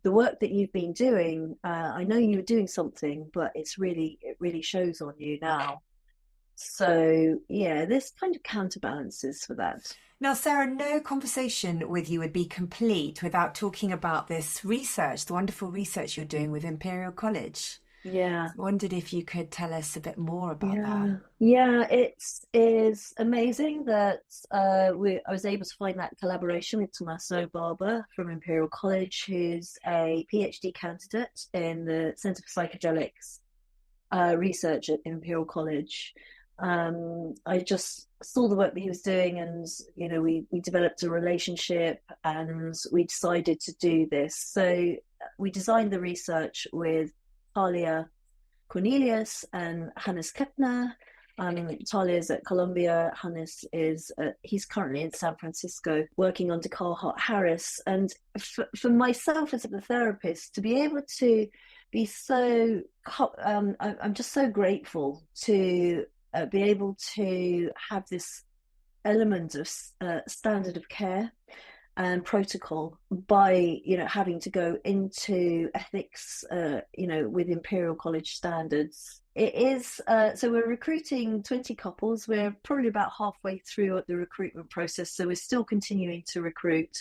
the work that you've been doing, I know you were doing something, but it really shows on you now. So yeah, there's kind of counterbalances for that. Now, Sarah, no conversation with you would be complete without talking about this research, the wonderful research you're doing with Imperial College. Yeah. I wondered if you could tell us a bit more about that. Yeah, it is amazing that I was able to find that collaboration with Tommaso Barber from Imperial College, who's a PhD candidate in the Centre for Psychedelics research at Imperial College. I just saw the work that he was doing, and we developed a relationship, and we decided to do this. So we designed the research with Talia Cornelius and Hannes Kettner. Talia's at Columbia. Hannes he's currently in San Francisco working under Carl Harris. And for myself as a therapist, to be able to be so, I'm just so grateful to be able to have this element of standard of care and protocol by having to go into ethics with Imperial College standards. It is so we're recruiting 20 couples. We're probably about halfway through the recruitment process, so we're still continuing to recruit.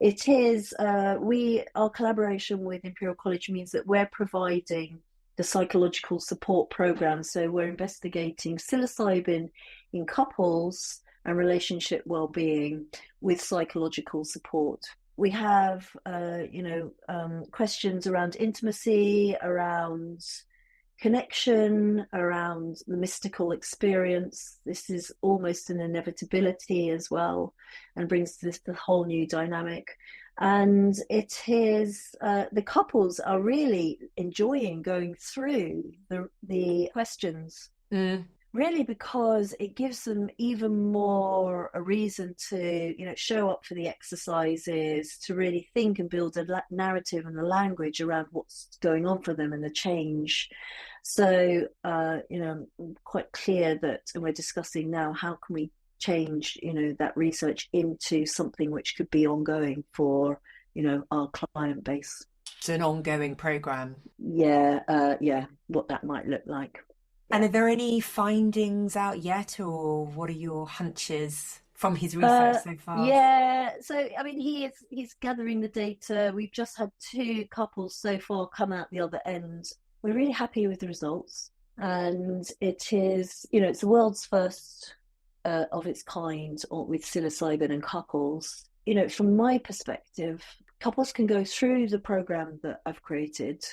It is our collaboration with Imperial College means that we're providing the psychological support program. So we're investigating psilocybin in couples and relationship well-being with psychological support. We have, questions around intimacy, around connection, around the mystical experience. This is almost an inevitability as well, and brings this the whole new dynamic. And it is the couples are really enjoying going through the questions. Really, because it gives them even more a reason to, show up for the exercises, to really think and build a narrative and a language around what's going on for them and the change. So, I'm quite clear that, and we're discussing now, how can we change, that research into something which could be ongoing for, our client base. It's an ongoing program. Yeah, what that might look like. And are there any findings out yet, or what are your hunches from his research so far? Yeah, so I mean, he's gathering the data. We've just had 2 couples so far come out the other end. We're really happy with the results, and it is, it's the world's first of its kind with psilocybin and couples. From my perspective, couples can go through the program that I've created,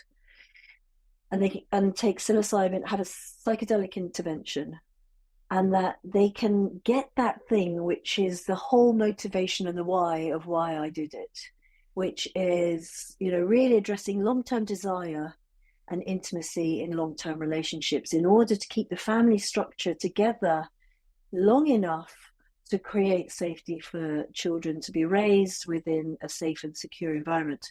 and they can take psilocybin, have a psychedelic intervention, and that they can get that thing which is the whole motivation and the why of why I did it, which is, really addressing long-term desire and intimacy in long-term relationships in order to keep the family structure together long enough to create safety for children to be raised within a safe and secure environment.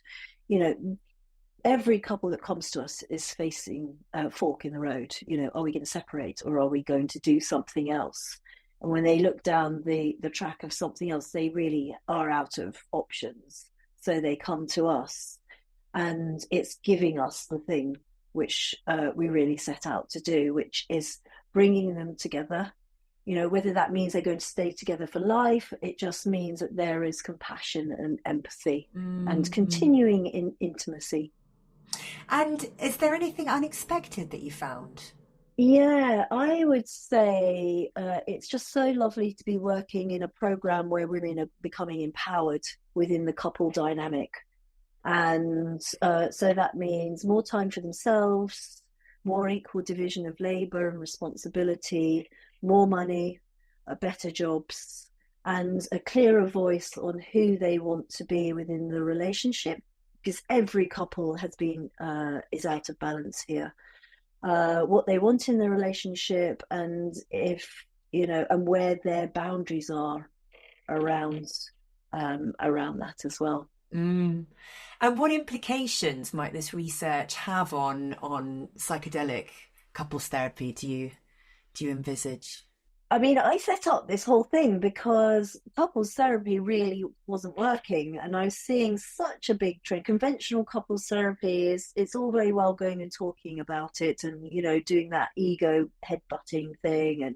Every couple that comes to us is facing a fork in the road. Are we going to separate, or are we going to do something else? And when they look down the track of something else, they really are out of options. So they come to us, and it's giving us the thing which we really set out to do, which is bringing them together. Whether that means they're going to stay together for life, it just means that there is compassion and empathy and continuing in intimacy. And is there anything unexpected that you found? Yeah, I would say it's just so lovely to be working in a program where women are becoming empowered within the couple dynamic. And so that means more time for themselves, more equal division of labor and responsibility, more money, better jobs, and a clearer voice on who they want to be within the relationship. Because every couple is out of balance here. What they want in the relationship, and and where their boundaries are around that as well. And what implications might this research have on psychedelic couples therapy? Do you envisage? I mean, I set up this whole thing because couples therapy really wasn't working, and I was seeing such a big trend. Conventional couples therapy it's all very well going and talking about it, and doing that ego headbutting thing, and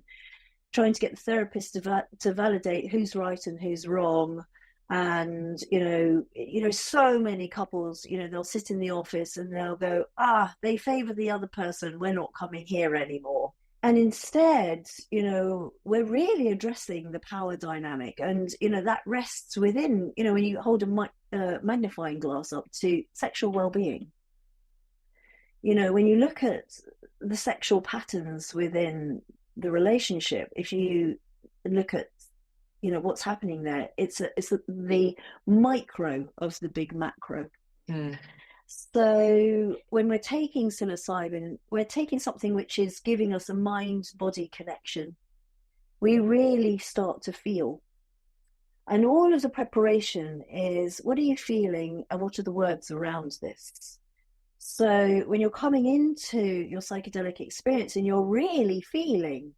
trying to get the therapist to validate who's right and who's wrong. And so many couples, they'll sit in the office and they'll go, they favor the other person, we're not coming here anymore. And instead, we're really addressing the power dynamic, and that rests within, when you hold a magnifying glass up to sexual well-being. When you look at the sexual patterns within the relationship, if you look at what's happening there, it's the micro of the big macro. So when we're taking psilocybin, we're taking something which is giving us a mind-body connection. We really start to feel. And all of the preparation is, what are you feeling and what are the words around this? So when you're coming into your psychedelic experience and you're really feeling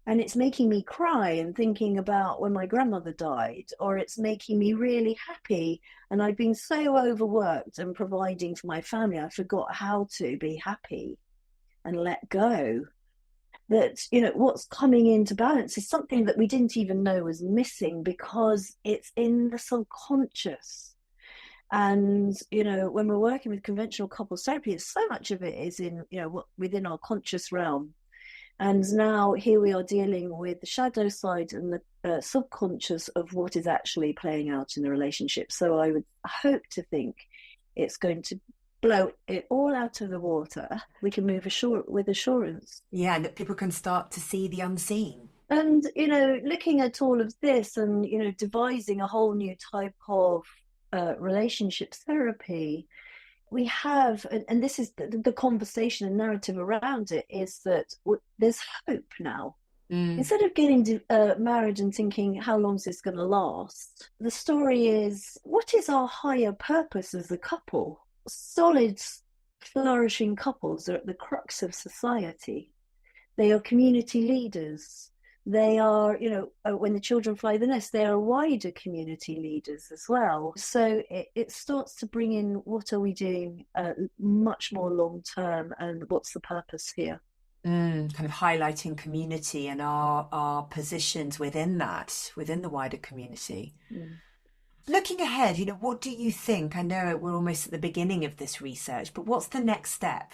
And it's making me cry and thinking about when my grandmother died, or it's making me really happy. And I've been so overworked and providing for my family, I forgot how to be happy and let go. That, what's coming into balance is something that we didn't even know was missing because it's in the subconscious. And, when we're working with conventional couples therapy, so much of it is in, within our conscious realm. And now here we are dealing with the shadow side and the subconscious of what is actually playing out in the relationship. So I would hope to think it's going to blow it all out of the water. We can move with assurance. Yeah, and that people can start to see the unseen. And, looking at all of this and, devising a whole new type of relationship therapy, we have, and this is the conversation and narrative around it, is that there's hope now. Instead of getting married and thinking, how long is this going to last? The story is, what is our higher purpose as a couple? Solid, flourishing couples are at the crux of society. They are community leaders. They are, when the children fly the nest, they are wider community leaders as well. So it starts to bring in, what are we doing much more long term, and what's the purpose here? Kind of highlighting community and our positions within the wider community. Looking ahead, what do you think? I know we're almost at the beginning of this research, but what's the next step?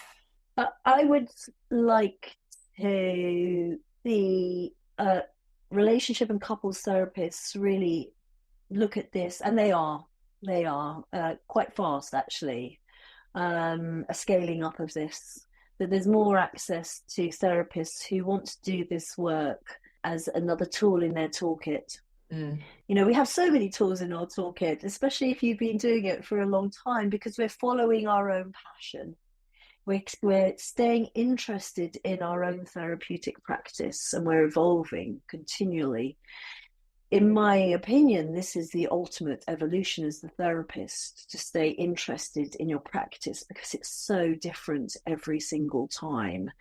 I would like to see relationship and couples therapists really look at this, and they are quite fast actually, a scaling up of this, that there's more access to therapists who want to do this work as another tool in their toolkit. We have so many tools in our toolkit, especially if you've been doing it for a long time, because we're following our own passion. We're staying interested in our own therapeutic practice, and we're evolving continually. In my opinion, this is the ultimate evolution as the therapist, to stay interested in your practice, because it's so different every single time.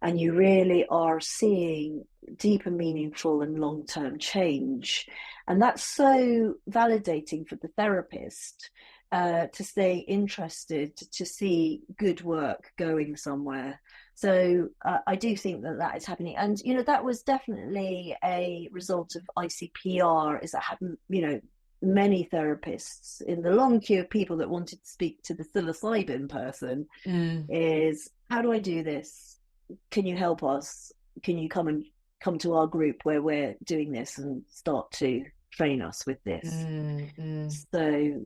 And you really are seeing deep and meaningful and long-term change. And that's so validating for the therapist. To stay interested, to see good work going somewhere. So I do think that is happening. And, that was definitely a result of ICPR, is that hadn't, many therapists in the long queue of people that wanted to speak to the psilocybin person is, how do I do this? Can you help us? Can you come to our group where we're doing this and start to train us with this? So,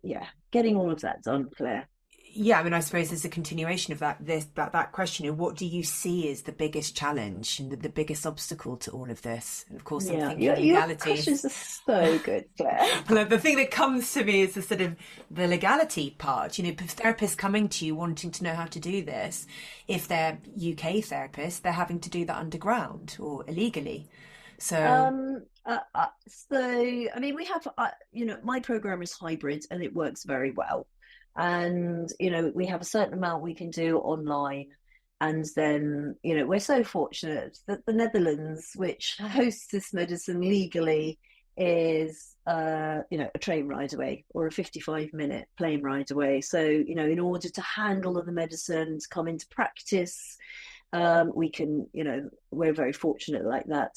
yeah, getting all of that done, Claire. Yeah, I mean, I suppose there's a continuation of that question. What do you see as the biggest challenge and the biggest obstacle to all of this? And of course, I'm thinking legality. Your questions are so good, Claire. Well, the thing that comes to me is the sort of the legality part. Therapists coming to you wanting to know how to do this. If they're UK therapists, they're having to do that underground or illegally. So I mean, we have, my program is hybrid and it works very well. And, we have a certain amount we can do online. And then, we're so fortunate that the Netherlands, which hosts this medicine legally, is, a train ride away or a 55-minute plane ride away. So, in order to handle all the medicines, come into practice, we can, we're very fortunate like that.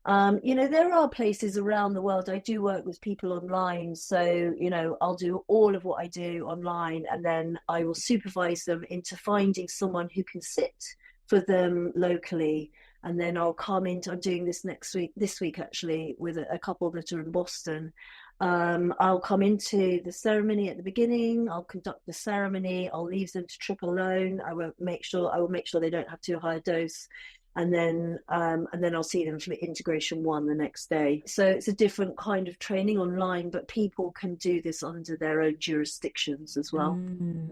There are places around the world. I do work with people online. So, I'll do all of what I do online, and then I will supervise them into finding someone who can sit for them locally. And then I'll come into, I'm doing this this week actually, with a couple that are in Boston. I'll come into the ceremony at the beginning. I'll conduct the ceremony. I'll leave them to trip alone. I will make sure they don't have too high a dose. And then I'll see them for integration 1 the next day. So it's a different kind of training online, but people can do this under their own jurisdictions as well.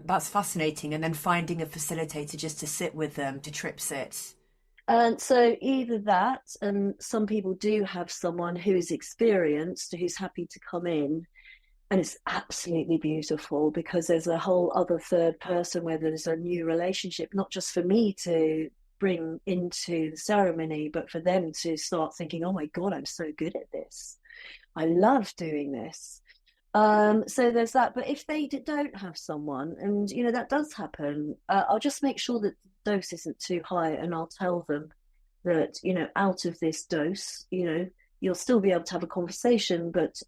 That's fascinating. And then finding a facilitator just to sit with them, to trip sit. And so either that, and some people do have someone who's experienced, who's happy to come in. And it's absolutely beautiful, because there's a whole other third person where there's a new relationship, not just for me to bring into the ceremony, but for them to start thinking, oh my God, I'm so good at this. I love doing this. So there's that. But if they don't have someone, and that does happen, I'll just make sure that the dose isn't too high, and I'll tell them that out of this dose, you'll still be able to have a conversation, but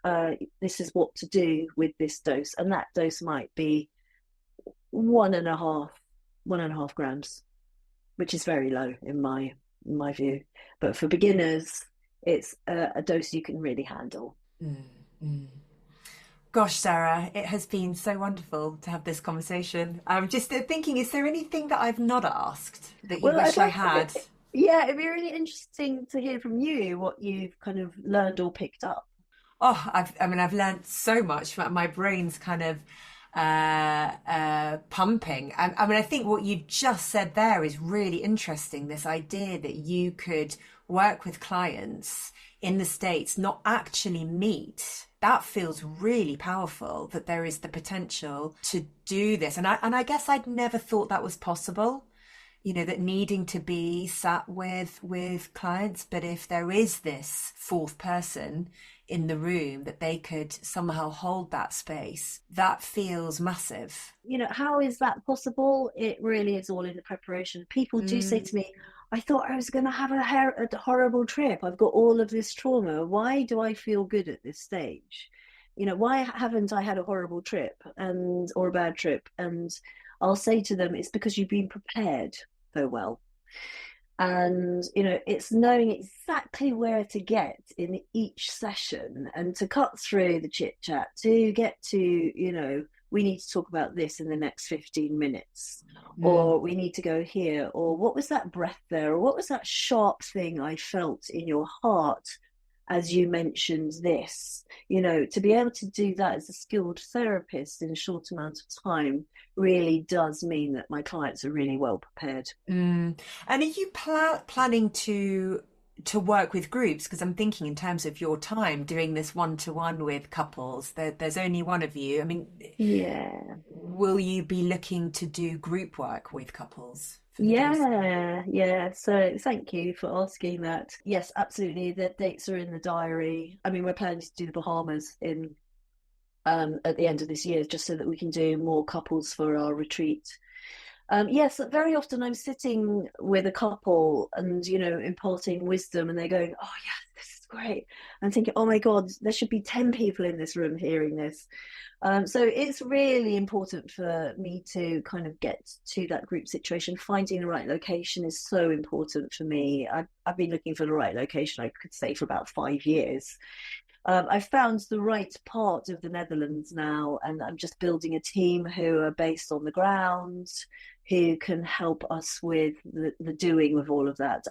this is what to do with this dose, and that dose might be 1.5 grams, which is very low in my view. But for beginners, it's a dose you can really handle. Mm-hmm. Gosh, Sarah, it has been so wonderful to have this conversation. I'm just thinking, is there anything that I've not asked that you wish I had? Yeah, it'd be really interesting to hear from you what you've kind of learned or picked up. Oh, I've learned so much. My brain's kind of pumping. I think what you just said there is really interesting. This idea that you could work with clients in the States, not actually meet. That feels really powerful, that there is the potential to do this. And I guess I'd never thought that was possible, that needing to be sat with clients. But if there is this fourth person in the room, that they could somehow hold that space, that feels massive. How is that possible? It really is all in the preparation. People do say to me, I thought I was going to have a horrible trip. I've got all of this trauma. Why do I feel good at this stage? Why haven't I had a horrible trip or a bad trip? And I'll say to them, it's because you've been prepared so well. And, it's knowing exactly where to get in each session, and to cut through the chit chat to get to, we need to talk about this in the next 15 minutes, or we need to go here, or what was that breath there, or what was that sharp thing I felt in your heart as you mentioned this. To be able to do that as a skilled therapist in a short amount of time really does mean that my clients are really well prepared. And are you planning to work with groups? Because I'm thinking in terms of your time doing this one-to-one with couples, there's only one of you. Yeah. Will you be looking to do group work with couples? Yeah. So thank you for asking that. Yes, absolutely. The dates are in the diary. We're planning to do the Bahamas at the end of this year, just so that we can do more couples for our retreat. Yes, very often I'm sitting with a couple and, imparting wisdom, and they're going, oh yeah, this is great. I'm thinking, oh my God, there should be 10 people in this room hearing this. So it's really important for me to kind of get to that group situation. Finding the right location is so important for me. I've been looking for the right location, I could say, for about 5 years. I've found the right part of the Netherlands now, and I'm just building a team who are based on the ground, who can help us with the doing with all of that.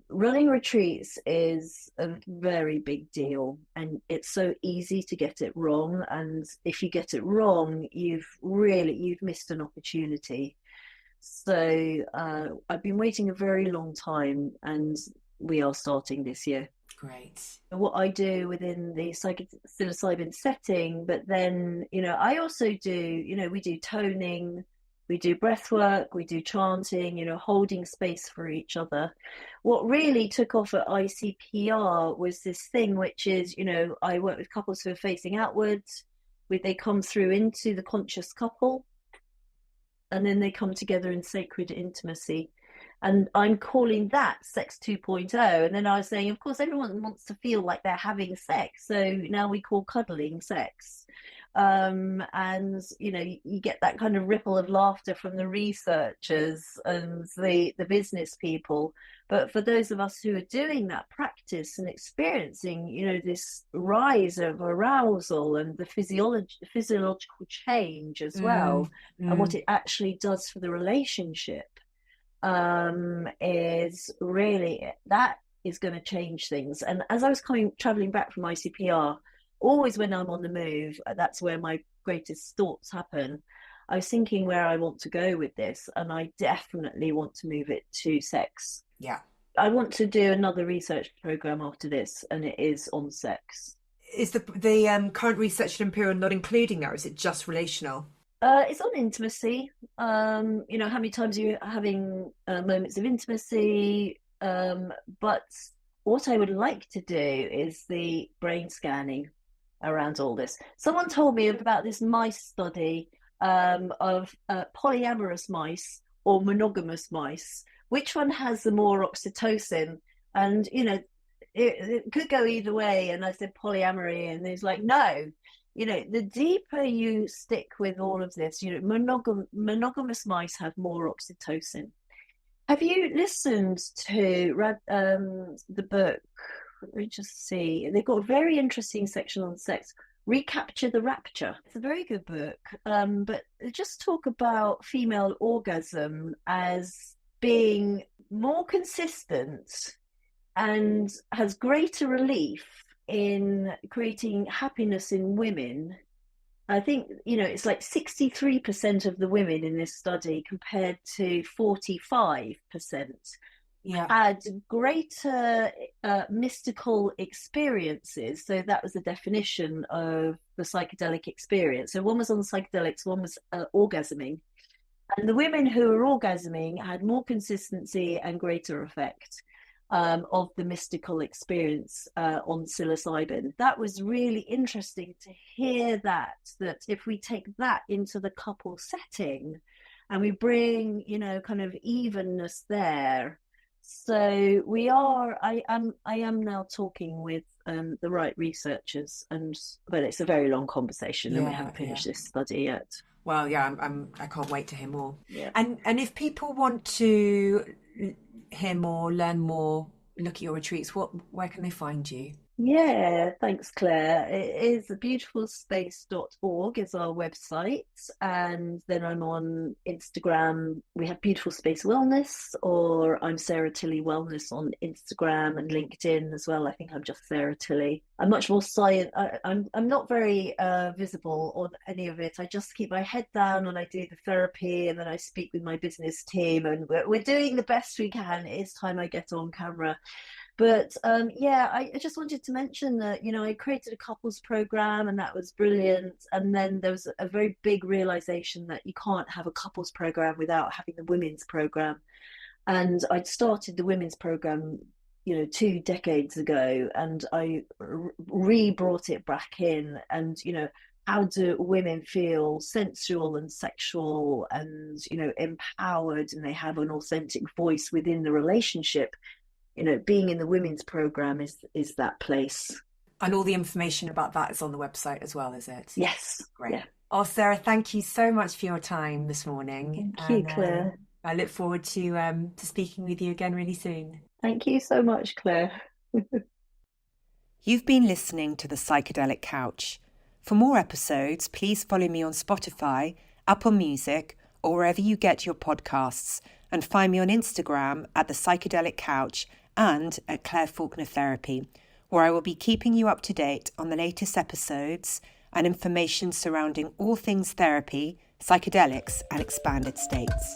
Running retreats is a very big deal, and it's so easy to get it wrong. And if you get it wrong, you've missed an opportunity. So I've been waiting a very long time, and we are starting this year. Great. What I do within the psilocybin setting, but then, I also do, we do toning, we do breath work, we do chanting, holding space for each other. What really took off at ICPR was this thing, which is, I work with couples who are facing outwards, they come through into the conscious couple, and then they come together in sacred intimacy. And I'm calling that sex 2.0. And then I was saying, of course, everyone wants to feel like they're having sex. So now we call cuddling sex. And, you get that kind of ripple of laughter from the researchers and the business people. But for those of us who are doing that practice and experiencing, this rise of arousal and the physiological change as well, and what it actually does for the relationship, is really, that is going to change things. And as I was traveling back from ICPR, always when I'm on the move, that's where my greatest thoughts happen. I was thinking where I want to go with this, and I definitely want to move it to sex. Yeah. I want to do another research program after this, and it is on sex. Is the current research at Imperial not including that, or is it just relational? It's on intimacy. You know, how many times you're having moments of intimacy. But what I would like to do is the brain scanning around all this. Someone told me about this mice study of polyamorous mice or monogamous mice. Which one has the more oxytocin? And, you know, it could go either way. And I said polyamory, and he's like, no. You know, the deeper you stick with all of this, you know, monogamous mice have more oxytocin. Have you listened to the book? Let me just see. They've got a very interesting section on sex. Recapture the Rapture. It's a very good book, but they just talk about female orgasm as being more consistent and has greater relief in creating happiness in women. I think, you know, it's like 63% of the women in this study compared to 45% had greater mystical experiences. So that was the definition of the psychedelic experience. So one was on psychedelics, one was orgasming. And the women who were orgasming had more consistency and greater effect of the mystical experience on psilocybin. That was really interesting to hear that if we take that into the couple setting and we bring, you know, kind of evenness there. So I am now talking with the right researchers, but it's a very long conversation and we haven't finished this study yet. Well, yeah, I can't wait to hear more. Yeah. And if people want to hear more, learn more, look at your retreats, where can they find you? Yeah, thanks, Claire. It is beautifulspace.org is our website, and then I'm on Instagram. We have Beautiful Space Wellness, or I'm Sarah Tilley Wellness on Instagram and LinkedIn as well. I think I'm just Sarah Tilley. I'm much more I'm not very visible on any of it. I just keep my head down and I do the therapy, and then I speak with my business team, and we're doing the best we can. It is time I get on camera. But I just wanted to mention that, you know, I created a couples program and that was brilliant. And then there was a very big realization that you can't have a couples program without having the women's program. And I'd started the women's program, you know, 2 decades ago, and I re-brought it back in. And, you know, how do women feel sensual and sexual and, you know, empowered, and they have an authentic voice within the relationship? You know, being in the women's program is that place. And all the information about that is on the website as well, is it? Yes. Great. Yeah. Oh, Sarah, thank you so much for your time this morning. Thank you, Claire. I look forward to speaking with you again really soon. Thank you so much, Claire. You've been listening to the Psychedelic Couch. For more episodes, please follow me on Spotify, Apple Music, or wherever you get your podcasts, and find me on Instagram at the Psychedelic Couch and at Claire Faulkner Therapy, where I will be keeping you up to date on the latest episodes and information surrounding all things therapy, psychedelics, and expanded states.